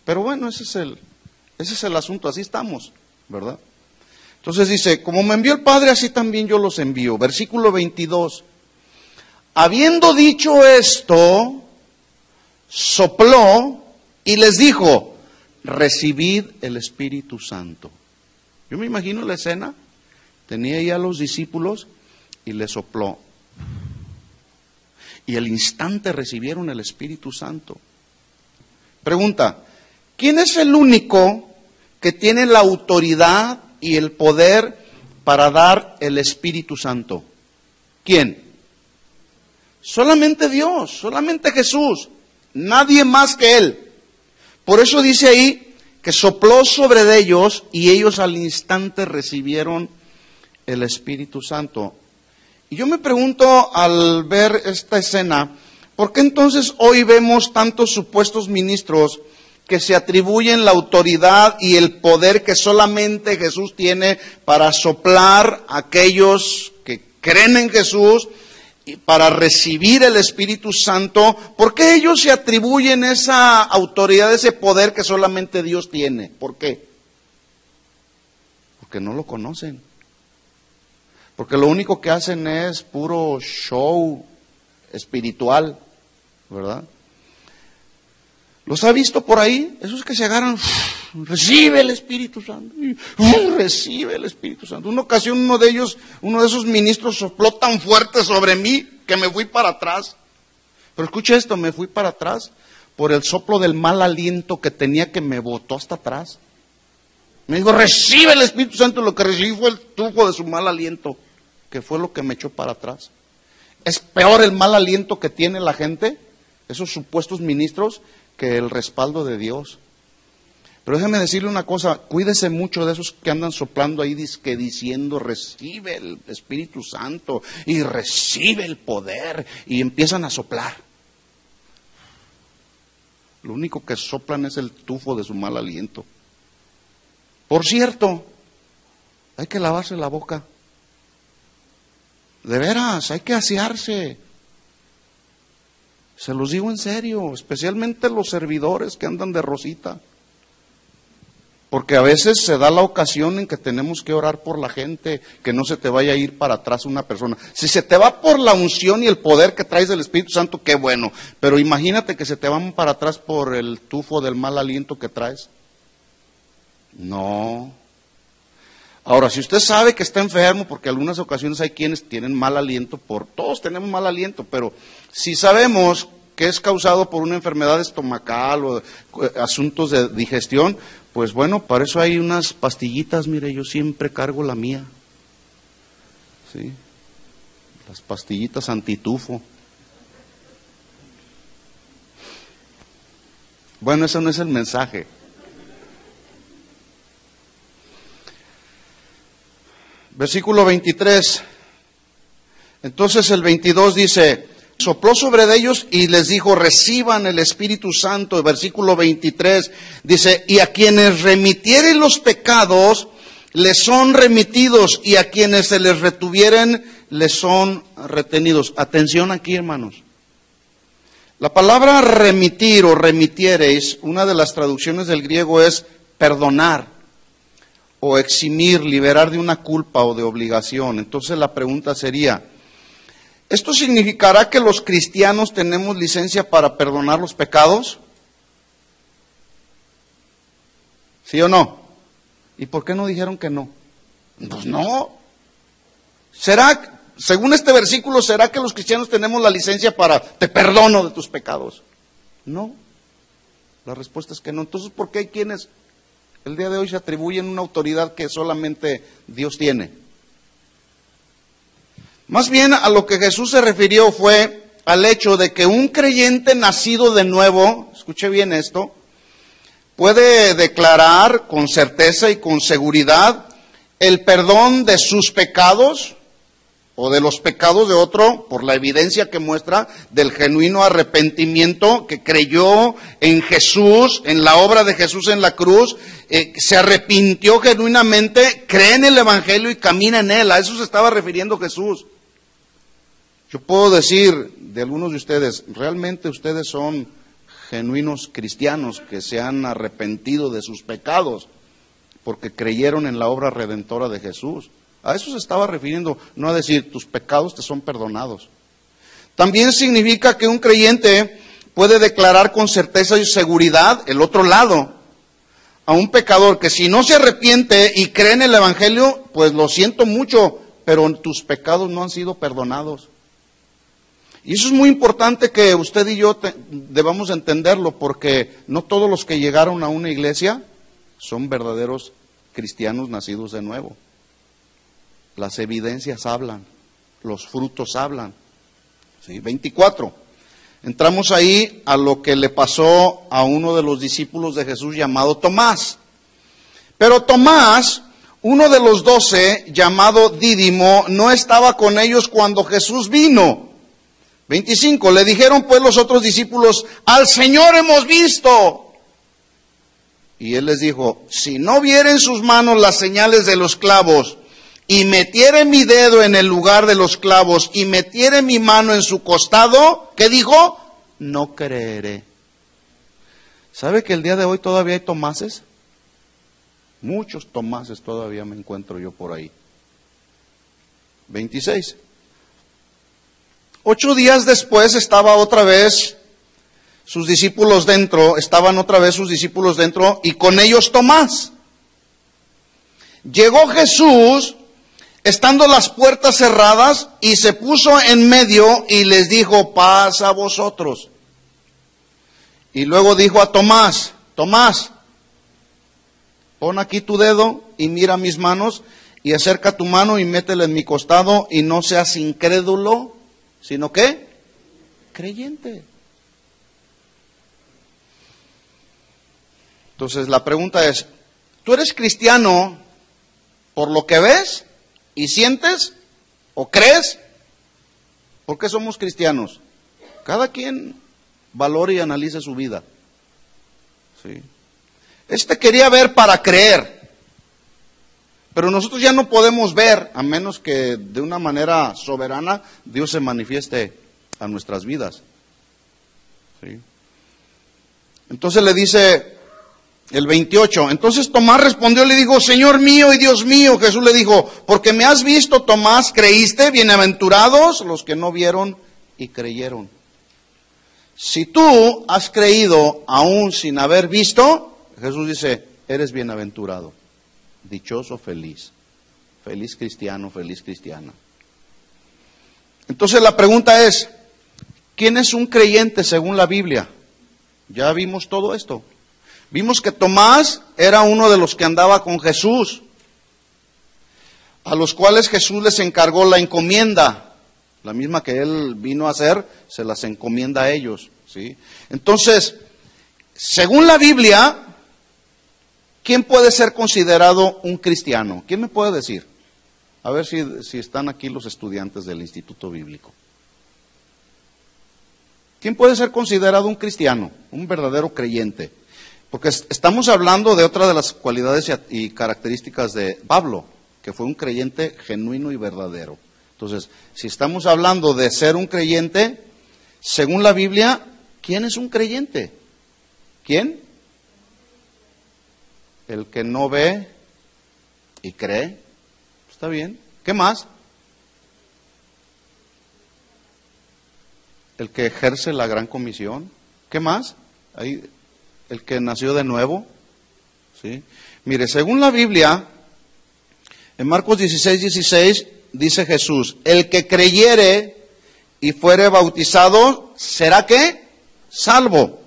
pero bueno, ese es el asunto, así estamos, ¿verdad? Entonces dice, como me envió el Padre, así también yo los envío. Versículo 22. Habiendo dicho esto, sopló y les dijo, recibid el Espíritu Santo. Yo me imagino la escena, tenía ya a los discípulos y les sopló. Y al instante recibieron el Espíritu Santo. Pregunta, ¿quién es el único que tiene la autoridad y el poder para dar el Espíritu Santo? ¿Quién? Solamente Dios, solamente Jesús, nadie más que Él. Por eso dice ahí que sopló sobre ellos y ellos al instante recibieron el Espíritu Santo. Y yo me pregunto al ver esta escena, ¿por qué entonces hoy vemos tantos supuestos ministros que se atribuyen la autoridad y el poder que solamente Jesús tiene para soplar a aquellos que creen en Jesús y para recibir el Espíritu Santo? ¿Por qué ellos se atribuyen esa autoridad, ese poder que solamente Dios tiene? ¿Por qué? Porque no lo conocen. Porque lo único que hacen es puro show espiritual, ¿verdad? ¿Los ha visto por ahí? Esos que se agarran, recibe el Espíritu Santo, recibe el Espíritu Santo. Una ocasión uno de esos ministros sopló tan fuerte sobre mí que me fui para atrás. Pero escuche esto, me fui para atrás por el soplo del mal aliento que tenía, que me botó hasta atrás. Me dijo, recibe el Espíritu Santo, y lo que recibí fue el tufo de su mal aliento, que fue lo que me echó para atrás. Es peor el mal aliento que tiene la gente, esos supuestos ministros, que el respaldo de Dios. Pero déjeme decirle una cosa, cuídese mucho de esos que andan soplando ahí diciendo recibe el Espíritu Santo y recibe el poder y empiezan a soplar. Lo único que soplan es el tufo de su mal aliento. Por cierto, hay que lavarse la boca. De veras, hay que asearse. Se los digo en serio, especialmente los servidores que andan de rosita. Porque a veces se da la ocasión en que tenemos que orar por la gente, que no se te vaya a ir para atrás una persona. Si se te va por la unción y el poder que traes del Espíritu Santo, qué bueno. Pero imagínate que se te van para atrás por el tufo del mal aliento que traes. No. Ahora, si usted sabe que está enfermo, porque en algunas ocasiones hay quienes tienen mal aliento, todos tenemos mal aliento, pero si sabemos que es causado por una enfermedad estomacal o asuntos de digestión, pues bueno, para eso hay unas pastillitas, mire, yo siempre cargo la mía. ¿Sí? Las pastillitas antitufo. Bueno, ese no es el mensaje. Versículo 23. Entonces el 22 dice, sopló sobre ellos y les dijo, reciban el Espíritu Santo. El versículo 23 dice, y a quienes remitieren los pecados, les son remitidos, y a quienes se les retuvieren, les son retenidos. Atención aquí, hermanos. La palabra remitir o remitiereis, una de las traducciones del griego es perdonar o eximir, liberar de una culpa o de obligación. Entonces la pregunta sería, ¿esto significará que los cristianos tenemos licencia para perdonar los pecados? ¿Sí o no? ¿Y por qué no dijeron que no? Pues no. ¿Será, según este versículo, será que los cristianos tenemos la licencia para te perdono de tus pecados? No. La respuesta es que no. Entonces, ¿por qué hay quienes el día de hoy se atribuyen una autoridad que solamente Dios tiene? Más bien a lo que Jesús se refirió fue al hecho de que un creyente nacido de nuevo, escuche bien esto, puede declarar con certeza y con seguridad el perdón de sus pecados o de los pecados de otro por la evidencia que muestra del genuino arrepentimiento que creyó en Jesús, en la obra de Jesús en la cruz, se arrepintió genuinamente, cree en el Evangelio y camina en él. A eso se estaba refiriendo Jesús. Yo puedo decir de algunos de ustedes, realmente ustedes son genuinos cristianos que se han arrepentido de sus pecados porque creyeron en la obra redentora de Jesús. A eso se estaba refiriendo, no a decir tus pecados te son perdonados. También significa que un creyente puede declarar con certeza y seguridad el otro lado a un pecador que si no se arrepiente y cree en el Evangelio, pues lo siento mucho, pero tus pecados no han sido perdonados. Y eso es muy importante que usted y yo debamos entenderlo, porque no todos los que llegaron a una iglesia son verdaderos cristianos nacidos de nuevo. Las evidencias hablan, los frutos hablan. ¿Sí? 24. Entramos ahí a lo que le pasó a uno de los discípulos de Jesús llamado Tomás. Pero Tomás, uno de los 12, llamado Dídimo, no estaba con ellos cuando Jesús vino. 25. Le dijeron pues los otros discípulos, al Señor hemos visto. Y él les dijo, si no viera en sus manos las señales de los clavos, y metiere mi dedo en el lugar de los clavos, y metiere mi mano en su costado, ¿qué dijo? No creeré. ¿Sabe que el día de hoy todavía hay Tomases? Muchos Tomases todavía me encuentro yo por ahí. 26. 8 días después estaban otra vez sus discípulos dentro, y con ellos Tomás. Llegó Jesús, estando las puertas cerradas, y se puso en medio y les dijo, paz a vosotros. Y luego dijo a Tomás, Tomás, pon aquí tu dedo y mira mis manos, y acerca tu mano y métela en mi costado, y no seas incrédulo, sino ¿qué? Creyente. Entonces la pregunta es, ¿tú eres cristiano por lo que ves y sientes o crees? ¿Por qué somos cristianos? Cada quien valore y analice su vida. ¿Sí? Quería ver para creer, pero nosotros ya no podemos ver a menos que de una manera soberana Dios se manifieste a nuestras vidas. ¿Sí? Entonces le dice el 28, entonces Tomás respondió y le dijo, Señor mío y Dios mío. Jesús le dijo, porque me has visto, Tomás, creíste, bienaventurados los que no vieron y creyeron. Si tú has creído aún sin haber visto, Jesús dice, eres bienaventurado, dichoso, feliz, feliz cristiano, feliz cristiana. Entonces la pregunta es, ¿quién es un creyente según la Biblia? Ya vimos todo esto. Vimos que Tomás era uno de los que andaba con Jesús, a los cuales Jesús les encargó la encomienda, la misma que él vino a hacer, se las encomienda a ellos, ¿sí? Entonces, según la Biblia, ¿quién puede ser considerado un cristiano? ¿Quién me puede decir? A ver si están aquí los estudiantes del Instituto Bíblico. ¿Quién puede ser considerado un cristiano, un verdadero creyente? Porque estamos hablando de otra de las cualidades y características de Pablo, que fue un creyente genuino y verdadero. Entonces, si estamos hablando de ser un creyente, según la Biblia, ¿quién es un creyente? ¿Quién? El que no ve y cree. Está bien. ¿Qué más? El que ejerce la gran comisión. ¿Qué más? Ahí, el que nació de nuevo. ¿Sí? Mire, según la Biblia, en Marcos 16:16 dice Jesús, el que creyere y fuere bautizado, ¿será qué? Salvo.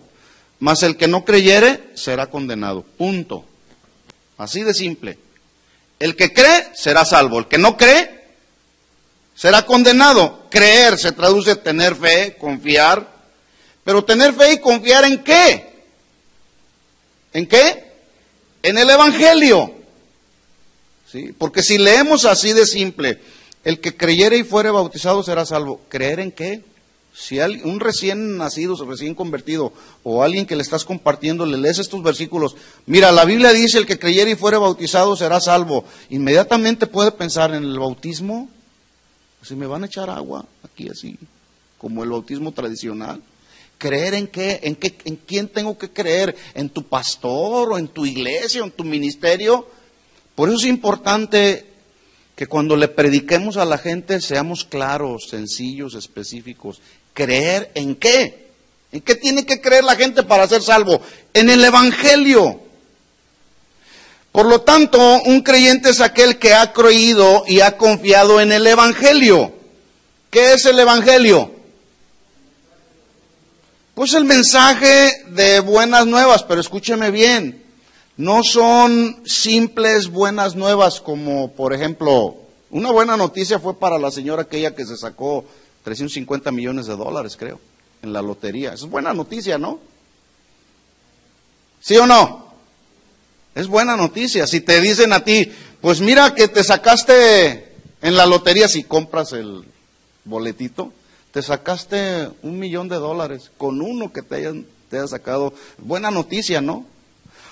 Mas el que no creyere, será condenado. Punto. Así de simple. El que cree, será salvo. El que no cree, será condenado. Creer se traduce en tener fe, confiar. Pero tener fe y confiar ¿en qué? ¿En qué? En el Evangelio. ¿Sí? Porque si leemos así de simple, el que creyere y fuere bautizado será salvo. ¿Creer en qué? Si un recién nacido, recién convertido, o alguien que le estás compartiendo, le lees estos versículos, mira, la Biblia dice, el que creyere y fuere bautizado será salvo. Inmediatamente puede pensar en el bautismo. Si me van a echar agua, aquí así, como el bautismo tradicional. ¿Creer en qué? ¿En quién tengo que creer? ¿En tu pastor, o en tu iglesia, o en tu ministerio? Por eso es importante que cuando le prediquemos a la gente seamos claros, sencillos, específicos. ¿Creer en qué? ¿En qué tiene que creer la gente para ser salvo? En el Evangelio. Por lo tanto, un creyente es aquel que ha creído y ha confiado en el Evangelio. ¿Qué es el Evangelio? Pues el mensaje de buenas nuevas, pero escúcheme bien. No son simples buenas nuevas como, por ejemplo, una buena noticia fue para la señora aquella que se sacó $350 millones, creo, en la lotería. Es buena noticia, ¿no? ¿Sí o no? Es buena noticia. Si te dicen a ti, pues mira que te sacaste en la lotería, si compras el boletito, te sacaste $1 millón con uno que te haya sacado. Buena noticia, ¿no?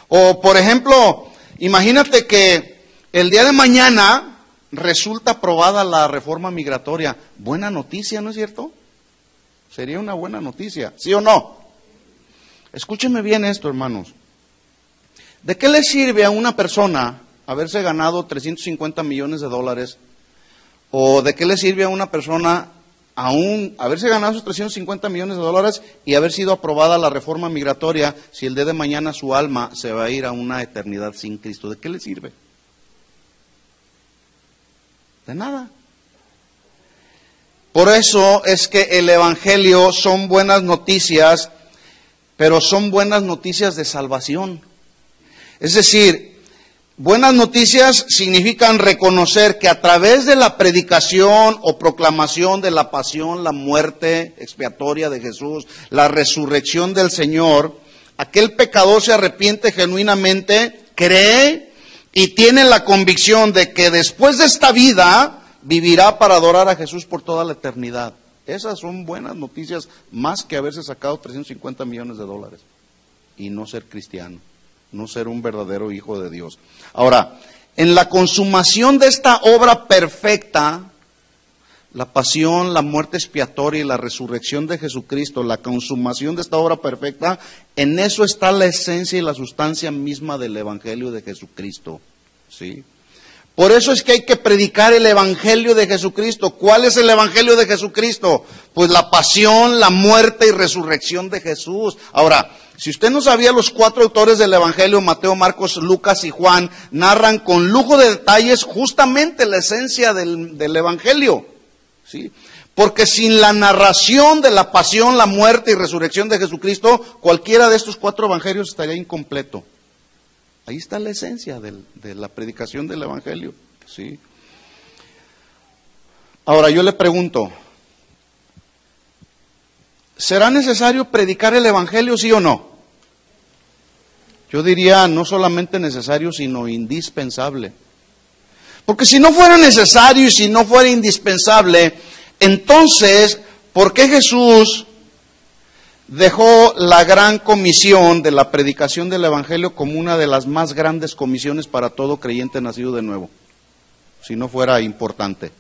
O, por ejemplo, imagínate que el día de mañana resulta aprobada la reforma migratoria. Buena noticia, ¿no es cierto? Sería una buena noticia, ¿sí o no? Escúcheme bien esto, hermanos. ¿De qué le sirve a una persona haberse ganado $350 millones? ¿O de qué le sirve a una persona aún haberse ganado esos $350 millones y haber sido aprobada la reforma migratoria si el día de mañana su alma se va a ir a una eternidad sin Cristo? ¿De qué le sirve? De nada. Por eso es que el Evangelio son buenas noticias, pero son buenas noticias de salvación. Es decir, buenas noticias significan reconocer que a través de la predicación o proclamación de la pasión, la muerte expiatoria de Jesús, la resurrección del Señor, aquel pecador se arrepiente genuinamente, cree y tiene la convicción de que después de esta vida vivirá para adorar a Jesús por toda la eternidad. Esas son buenas noticias, más que haberse sacado 350 millones de dólares y no ser cristiano, no ser un verdadero hijo de Dios. Ahora, en la consumación de esta obra perfecta, la pasión, la muerte expiatoria y la resurrección de Jesucristo, la consumación de esta obra perfecta, en eso está la esencia y la sustancia misma del Evangelio de Jesucristo, ¿sí? Por eso es que hay que predicar el Evangelio de Jesucristo. ¿Cuál es el Evangelio de Jesucristo? Pues la pasión, la muerte y resurrección de Jesús. Ahora, si usted no sabía, los 4 autores del Evangelio, Mateo, Marcos, Lucas y Juan, narran con lujo de detalles justamente la esencia del Evangelio, ¿sí? Porque sin la narración de la pasión, la muerte y resurrección de Jesucristo, cualquiera de estos 4 evangelios estaría incompleto. Ahí está la esencia de la predicación del Evangelio, ¿sí? Ahora yo le pregunto, ¿será necesario predicar el Evangelio, sí o no? Yo diría no solamente necesario, sino indispensable. Porque si no fuera necesario y si no fuera indispensable, entonces, ¿por qué Jesús dejó la gran comisión de la predicación del Evangelio como una de las más grandes comisiones para todo creyente nacido de nuevo? Si no fuera importante.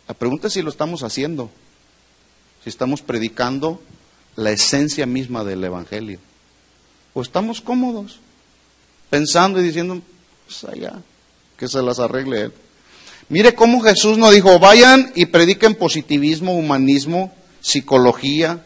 La pregunta es si lo estamos haciendo, si estamos predicando la esencia misma del Evangelio. O estamos cómodos, pensando y diciendo, pues allá, que se las arregle él. Mire cómo Jesús nos dijo, vayan y prediquen positivismo, humanismo, psicología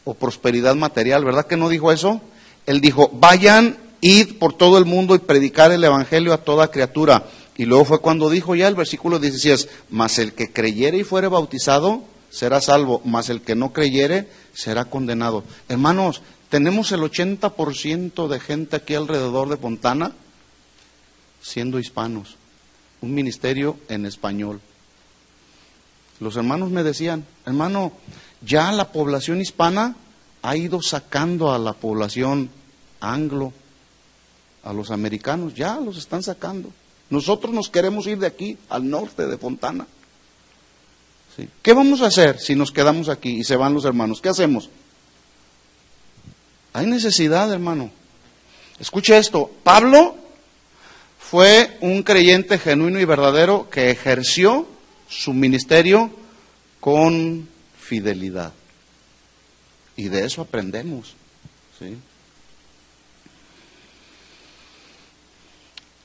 o prosperidad material, ¿verdad que no dijo eso? Él dijo, vayan, id por todo el mundo y predicar el Evangelio a toda criatura. Y luego fue cuando dijo ya el versículo 16, mas el que creyere y fuere bautizado será salvo, mas el que no creyere será condenado. Hermanos, tenemos el 80% de gente aquí alrededor de Fontana siendo hispanos, un ministerio en español. Los hermanos me decían, hermano, ya la población hispana ha ido sacando a la población anglo, a los americanos, ya los están sacando. Nosotros nos queremos ir de aquí al norte de Fontana. ¿Sí? ¿Qué vamos a hacer si nos quedamos aquí y se van los hermanos? ¿Qué hacemos? Hay necesidad, hermano. Escuche esto, Pablo fue un creyente genuino y verdadero que ejerció su ministerio con fidelidad. Y de eso aprendemos, ¿sí?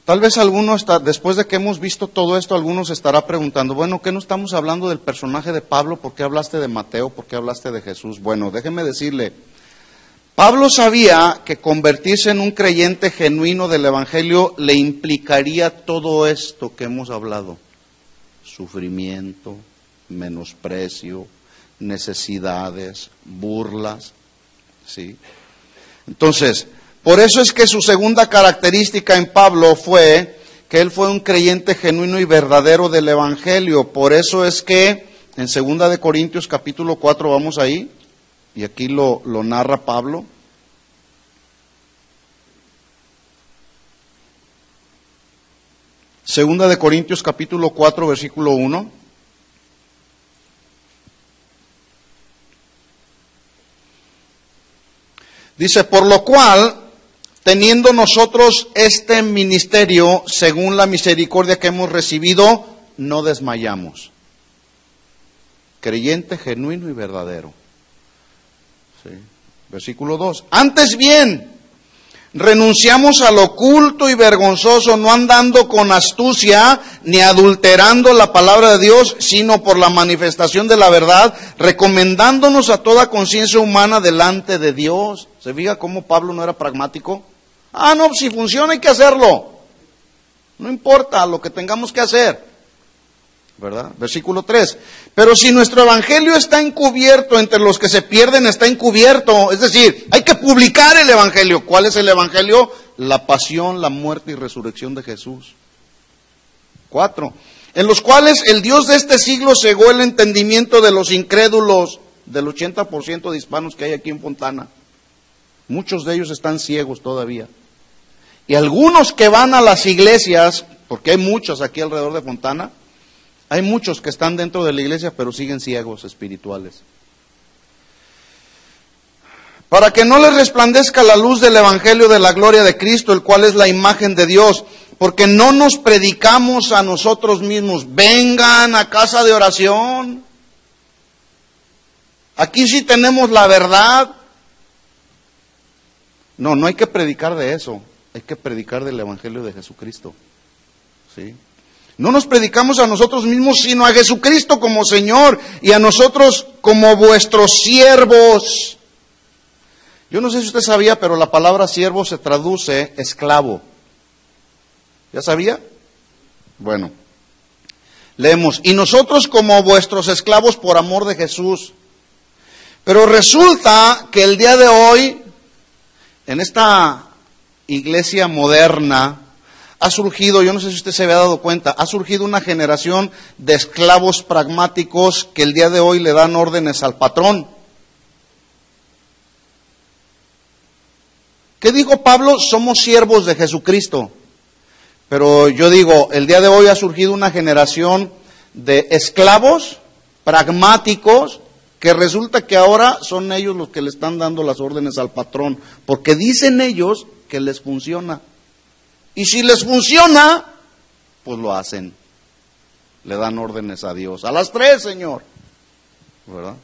Tal vez alguno está, después de que hemos visto todo esto, algunos estará preguntando, bueno, ¿qué no estamos hablando del personaje de Pablo? ¿Por qué hablaste de Mateo? ¿Por qué hablaste de Jesús? Bueno, déjeme decirle, Pablo sabía que convertirse en un creyente genuino del Evangelio le implicaría todo esto que hemos hablado. Sufrimiento, menosprecio, necesidades, burlas, ¿sí? Entonces, por eso es que su segunda característica en Pablo fue que él fue un creyente genuino y verdadero del Evangelio. Por eso es que en 2 de Corintios capítulo 4, vamos ahí, y aquí lo narra Pablo. Segunda de Corintios capítulo 4, versículo 1. Dice, por lo cual, teniendo nosotros este ministerio, según la misericordia que hemos recibido, no desmayamos. Creyente genuino y verdadero. Sí. Versículo 2. Antes bien, renunciamos al oculto y vergonzoso, no andando con astucia, ni adulterando la palabra de Dios, sino por la manifestación de la verdad, recomendándonos a toda conciencia humana delante de Dios. ¿Se fija cómo Pablo no era pragmático? Ah, no, si funciona hay que hacerlo. No importa lo que tengamos que hacer. ¿Verdad? Versículo 3. Pero si nuestro evangelio está encubierto, entre los que se pierden está encubierto. Es decir, hay que publicar el evangelio. ¿Cuál es el evangelio? La pasión, la muerte y resurrección de Jesús. 4. En los cuales el Dios de este siglo cegó el entendimiento de los incrédulos, del 80% de hispanos que hay aquí en Fontana. Muchos de ellos están ciegos todavía. Y algunos que van a las iglesias, porque hay muchos aquí alrededor de Fontana, hay muchos que están dentro de la iglesia, pero siguen ciegos espirituales. Para que no les resplandezca la luz del evangelio de la gloria de Cristo, el cual es la imagen de Dios, porque no nos predicamos a nosotros mismos. Vengan a casa de oración. Aquí sí tenemos la verdad. No, no hay que predicar de eso. Hay que predicar del evangelio de Jesucristo. ¿Sí? No nos predicamos a nosotros mismos, sino a Jesucristo como Señor y a nosotros como vuestros siervos. Yo no sé si usted sabía, pero la palabra siervo se traduce esclavo. ¿Ya sabía? Bueno, leemos, y nosotros como vuestros esclavos por amor de Jesús. Pero resulta que el día de hoy, en esta iglesia moderna, ha surgido, yo no sé si usted se había dado cuenta, ha surgido una generación de esclavos pragmáticos que el día de hoy le dan órdenes al patrón. ¿Qué dijo Pablo? Somos siervos de Jesucristo. Pero yo digo, el día de hoy ha surgido una generación de esclavos pragmáticos que resulta que ahora son ellos los que le están dando las órdenes al patrón, porque dicen ellos que les funciona. Y si les funciona, pues lo hacen. Le dan órdenes a Dios. A las 3, Señor. ¿Verdad?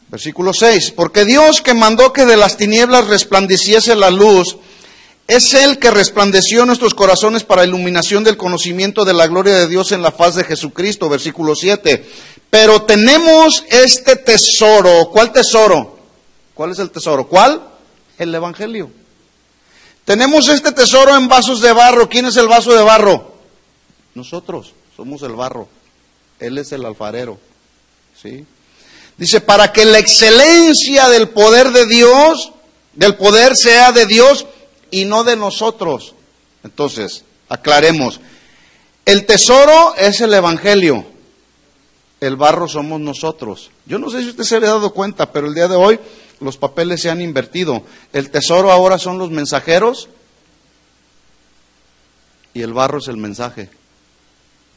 Versículo 6. Porque Dios que mandó que de las tinieblas resplandeciese la luz, es Él que resplandeció en nuestros corazones para iluminación del conocimiento de la gloria de Dios en la faz de Jesucristo. Versículo 7. Pero tenemos este tesoro. ¿Cuál tesoro? ¿Cuál es el tesoro? ¿Cuál? El Evangelio. Tenemos este tesoro en vasos de barro. ¿Quién es el vaso de barro? Nosotros somos el barro. Él es el alfarero. ¿Sí? Dice, para que la excelencia del poder de Dios, del poder sea de Dios y no de nosotros. Entonces, aclaremos. El tesoro es el Evangelio. El barro somos nosotros. Yo no sé si usted se había dado cuenta, pero el día de hoy los papeles se han invertido. El tesoro ahora son los mensajeros y el barro es el mensaje.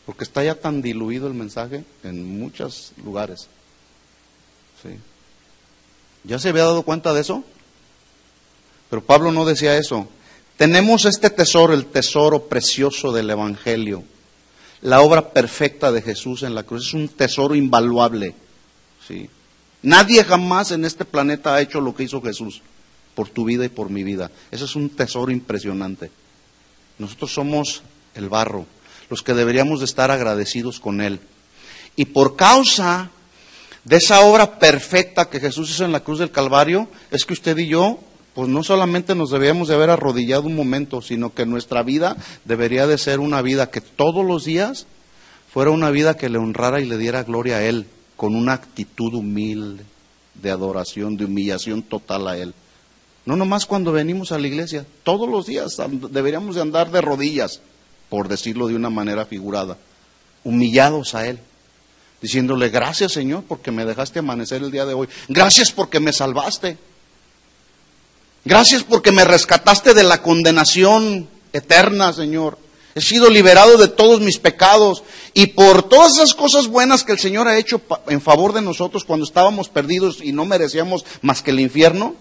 Porque está ya tan diluido el mensaje en muchos lugares. ¿Sí? ¿Ya se había dado cuenta de eso? Pero Pablo no decía eso. Tenemos este tesoro, el tesoro precioso del Evangelio. La obra perfecta de Jesús en la cruz. Es un tesoro invaluable. ¿Sí? Nadie jamás en este planeta ha hecho lo que hizo Jesús por tu vida y por mi vida. Eso es un tesoro impresionante. Nosotros somos el barro, los que deberíamos de estar agradecidos con Él. Y por causa de esa obra perfecta que Jesús hizo en la cruz del Calvario, es que usted y yo, pues no solamente nos deberíamos de haber arrodillado un momento, sino que nuestra vida debería de ser una vida que todos los días fuera una vida que le honrara y le diera gloria a Él, con una actitud humilde, de adoración, de humillación total a Él. No nomás cuando venimos a la iglesia, todos los días deberíamos de andar de rodillas, por decirlo de una manera figurada, humillados a Él, diciéndole, gracias Señor porque me dejaste amanecer el día de hoy, gracias porque me salvaste, gracias porque me rescataste de la condenación eterna, Señor. He sido liberado de todos mis pecados y por todas esas cosas buenas que el Señor ha hecho en favor de nosotros cuando estábamos perdidos y no merecíamos más que el infierno,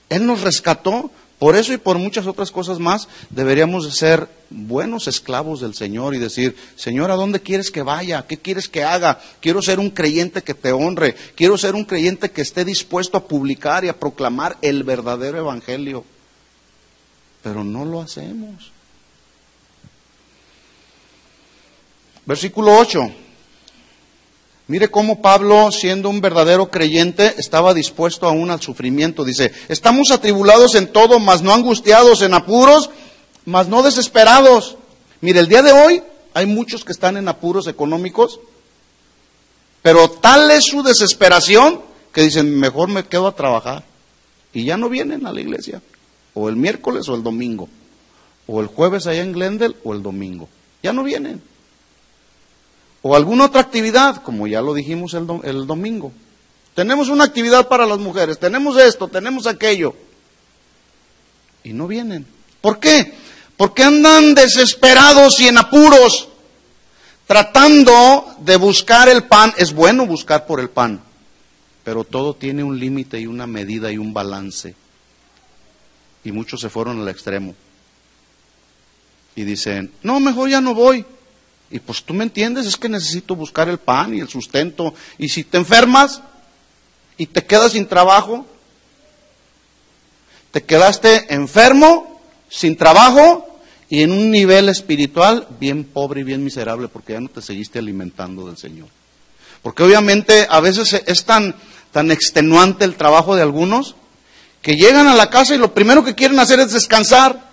Él nos rescató. Por eso y por muchas otras cosas más deberíamos de ser buenos esclavos del Señor y decir, Señor, ¿a dónde quieres que vaya? ¿Qué quieres que haga? Quiero ser un creyente que te honre. Quiero ser un creyente que esté dispuesto a publicar y a proclamar el verdadero evangelio. Pero no lo hacemos. Versículo 8. Mire cómo Pablo, siendo un verdadero creyente, estaba dispuesto aún al sufrimiento. Dice, estamos atribulados en todo, mas no angustiados, en apuros, mas no desesperados. Mire, el día de hoy hay muchos que están en apuros económicos, pero tal es su desesperación que dicen, mejor me quedo a trabajar. Y ya no vienen a la iglesia, o el miércoles o el domingo, o el jueves allá en Glendale o el domingo. Ya no vienen. O alguna otra actividad, como ya lo dijimos el domingo. tenemos una actividad para las mujeres, tenemos esto, tenemos aquello. Y no vienen. ¿Por qué? Porque andan desesperados y en apuros, tratando de buscar el pan. Es bueno buscar por el pan, pero todo tiene un límite y una medida y un balance. Y muchos se fueron al extremo. Y dicen, no, mejor ya no voy. Y pues tú me entiendes, es que necesito buscar el pan y el sustento. Y si te enfermas y te quedas sin trabajo, te quedaste enfermo, sin trabajo y en un nivel espiritual bien pobre y bien miserable porque ya no te seguiste alimentando del Señor. Porque obviamente a veces es tan extenuante el trabajo de algunos que llegan a la casa y lo primero que quieren hacer es descansar.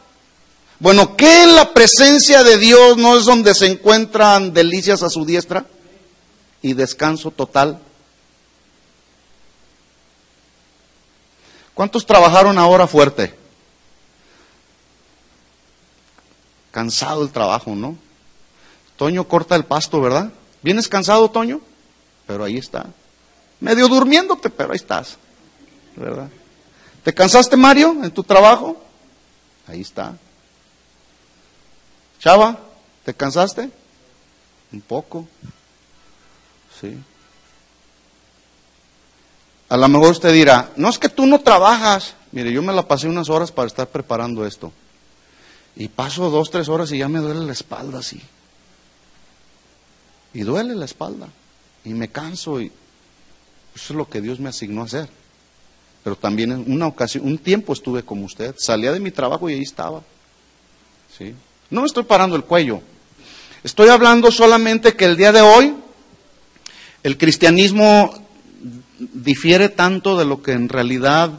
Bueno, ¿qué en la presencia de Dios no es donde se encuentran delicias a su diestra y descanso total? ¿Cuántos trabajaron ahora fuerte? Cansado el trabajo, ¿no? Toño corta el pasto, ¿verdad? ¿Vienes cansado, Toño? Pero ahí está. Medio durmiéndote, pero ahí estás, ¿verdad? ¿Te cansaste, Mario, en tu trabajo? Ahí está. Chava, ¿te cansaste? Un poco. Sí. A lo mejor usted dirá, no es que tú no trabajas. Mire, yo me la pasé unas horas para estar preparando esto. Y paso 2, 3 horas y ya me duele la espalda así. Y duele la espalda. Y me canso y eso es lo que Dios me asignó a hacer. Pero también en una ocasión, un tiempo estuve como usted. Salía de mi trabajo y ahí estaba. ¿Sí? No me estoy parando el cuello. Estoy hablando solamente que el día de hoy el cristianismo difiere tanto de lo que en realidad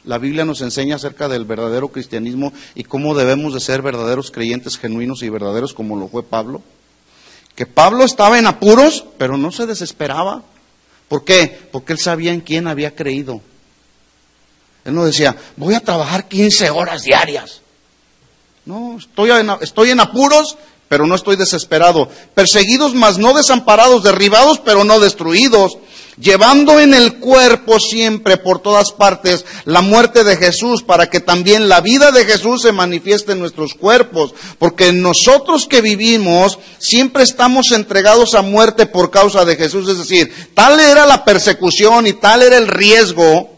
la Biblia nos enseña acerca del verdadero cristianismo y cómo debemos de ser verdaderos creyentes genuinos y verdaderos como lo fue Pablo. Que Pablo estaba en apuros, pero no se desesperaba. ¿Por qué? Porque él sabía en quién había creído. Él no decía, voy a trabajar 15 horas diarias. No, estoy en apuros, pero no estoy desesperado. Perseguidos, mas no desamparados, derribados, pero no destruidos. Llevando en el cuerpo siempre, por todas partes, la muerte de Jesús, para que también la vida de Jesús se manifieste en nuestros cuerpos. Porque nosotros que vivimos, siempre estamos entregados a muerte por causa de Jesús. Es decir, tal era la persecución y tal era el riesgo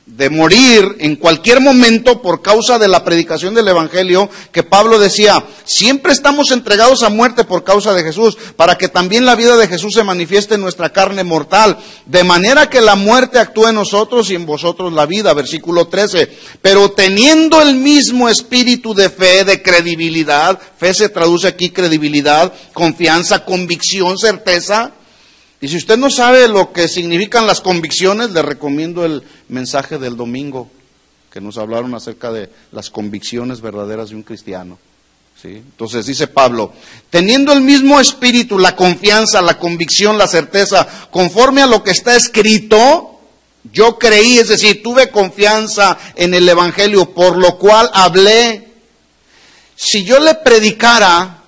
de morir en cualquier momento por causa de la predicación del Evangelio, que Pablo decía, siempre estamos entregados a muerte por causa de Jesús, para que también la vida de Jesús se manifieste en nuestra carne mortal, de manera que la muerte actúe en nosotros y en vosotros la vida. Versículo 13, pero teniendo el mismo espíritu de fe, de credibilidad, fe se traduce aquí credibilidad, confianza, convicción, certeza. Y si usted no sabe lo que significan las convicciones, le recomiendo el mensaje del domingo, que nos hablaron acerca de las convicciones verdaderas de un cristiano. ¿Sí? Entonces dice Pablo, teniendo el mismo espíritu, la confianza, la convicción, la certeza, conforme a lo que está escrito, yo creí, es decir, tuve confianza en el Evangelio, por lo cual hablé. Si yo le predicara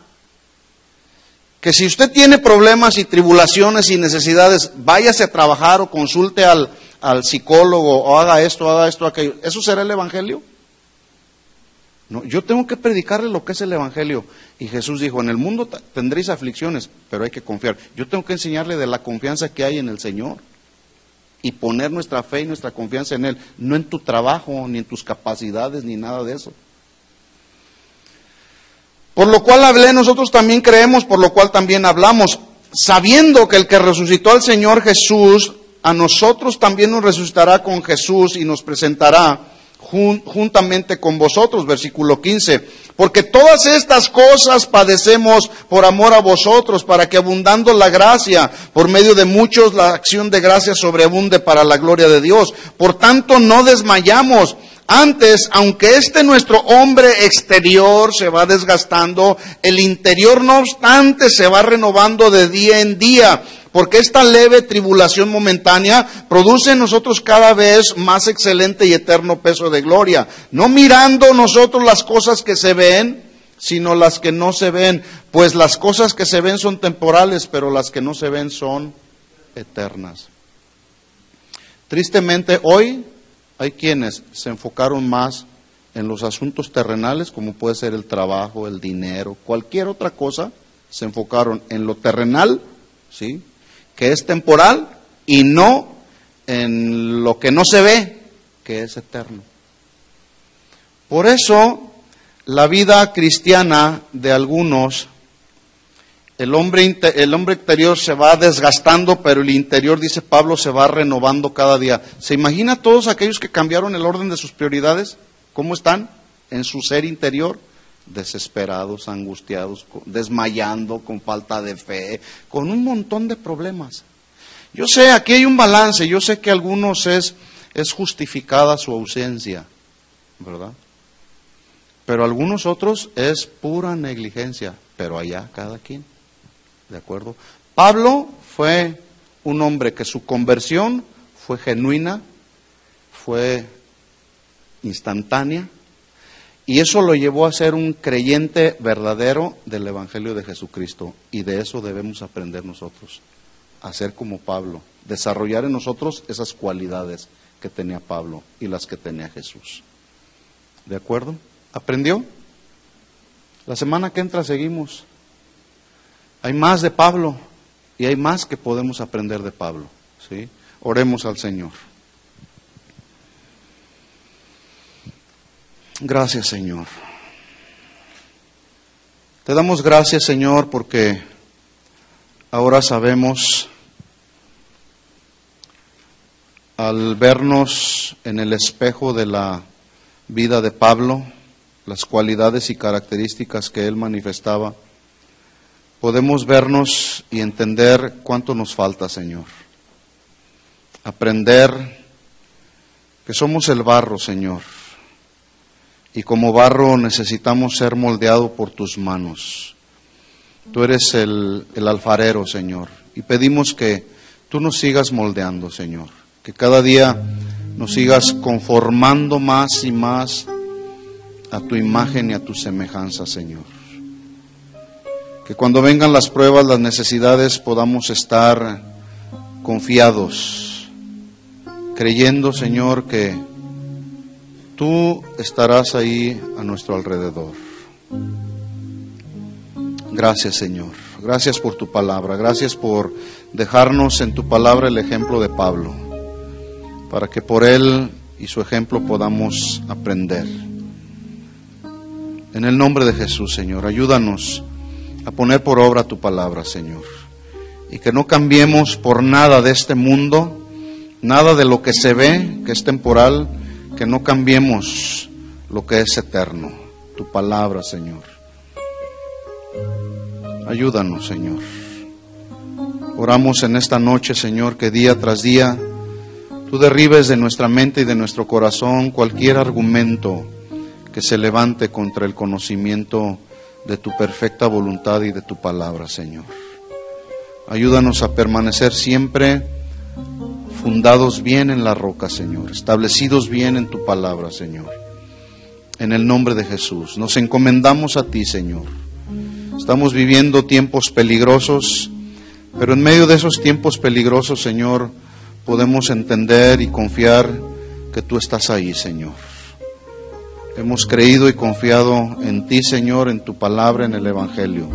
que si usted tiene problemas y tribulaciones y necesidades, váyase a trabajar o consulte al psicólogo o haga esto, aquello, ¿eso será el Evangelio? No, yo tengo que predicarle lo que es el Evangelio. Y Jesús dijo, en el mundo tendréis aflicciones, pero hay que confiar. Yo tengo que enseñarle de la confianza que hay en el Señor y poner nuestra fe y nuestra confianza en Él, no en tu trabajo, ni en tus capacidades, ni nada de eso. Por lo cual hablé, nosotros también creemos, por lo cual también hablamos, sabiendo que el que resucitó al Señor Jesús, a nosotros también nos resucitará con Jesús y nos presentará juntamente con vosotros. Versículo 15, porque todas estas cosas padecemos por amor a vosotros, para que abundando la gracia, por medio de muchos la acción de gracia sobreabunde para la gloria de Dios. Por tanto no desmayamos. Antes, aunque nuestro hombre exterior se va desgastando, el interior no obstante se va renovando de día en día, porque esta leve tribulación momentánea produce en nosotros cada vez más excelente y eterno peso de gloria, no mirando nosotros las cosas que se ven, sino las que no se ven, pues las cosas que se ven son temporales, pero las que no se ven son eternas. Tristemente hoy hay quienes se enfocaron más en los asuntos terrenales, como puede ser el trabajo, el dinero, cualquier otra cosa, se enfocaron en lo terrenal, ¿sí?, que es temporal, y no en lo que no se ve, que es eterno. Por eso, la vida cristiana de algunos, el hombre exterior se va desgastando, pero el interior, dice Pablo, se va renovando cada día. ¿Se imagina todos aquellos que cambiaron el orden de sus prioridades? ¿Cómo están en su ser interior? Desesperados, angustiados, desmayando, con falta de fe, con un montón de problemas. Yo sé, aquí hay un balance, yo sé que a algunos es justificada su ausencia, ¿verdad? Pero algunos otros es pura negligencia, pero allá cada quien, ¿de acuerdo? Pablo fue un hombre que su conversión fue genuina, fue instantánea, y eso lo llevó a ser un creyente verdadero del Evangelio de Jesucristo, y de eso debemos aprender nosotros, a ser como Pablo, desarrollar en nosotros esas cualidades que tenía Pablo y las que tenía Jesús. ¿De acuerdo? ¿Aprendió? La semana que entra seguimos. Hay más de Pablo y hay más que podemos aprender de Pablo, ¿sí? Oremos al Señor. Gracias, Señor. Te damos gracias, Señor, porque ahora sabemos, al vernos en el espejo de la vida de Pablo, las cualidades y características que él manifestaba, podemos vernos y entender cuánto nos falta, Señor. Aprender que somos el barro, Señor, y como barro necesitamos ser moldeados por tus manos. Tú eres el alfarero, Señor, y pedimos que tú nos sigas moldeando, Señor, que cada día nos sigas conformando más y más a tu imagen y a tu semejanza, Señor. Que cuando vengan las pruebas, las necesidades, podamos estar confiados, creyendo, Señor, que tú estarás ahí a nuestro alrededor. Gracias, Señor. Gracias por tu palabra. Gracias por dejarnos en tu palabra el ejemplo de Pablo, para que por él y su ejemplo podamos aprender. En el nombre de Jesús, Señor, ayúdanos a poner por obra tu palabra, Señor, y que no cambiemos por nada de este mundo, nada de lo que se ve, que es temporal, que no cambiemos lo que es eterno, tu palabra, Señor. Ayúdanos, Señor. Oramos en esta noche, Señor, que día tras día tú derribes de nuestra mente y de nuestro corazón cualquier argumento que se levante contra el conocimiento de tu perfecta voluntad y de tu palabra, Señor. Ayúdanos a permanecer siempre fundados bien en la roca, Señor, establecidos bien en tu palabra, Señor. En el nombre de Jesús, nos encomendamos a ti, Señor. Estamos viviendo tiempos peligrosos, pero en medio de esos tiempos peligrosos, Señor, podemos entender y confiar que tú estás ahí, Señor. Hemos creído y confiado en ti, Señor, en tu palabra, en el Evangelio.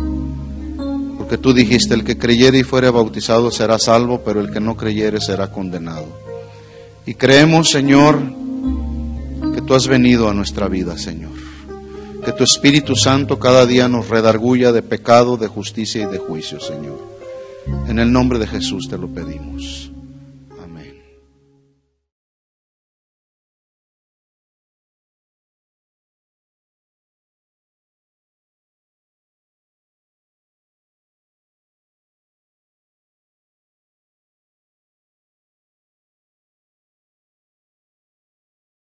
Porque tú dijiste, el que creyere y fuere bautizado será salvo, pero el que no creyere será condenado. Y creemos, Señor, que tú has venido a nuestra vida, Señor. Que tu Espíritu Santo cada día nos redarguya de pecado, de justicia y de juicio, Señor. En el nombre de Jesús te lo pedimos.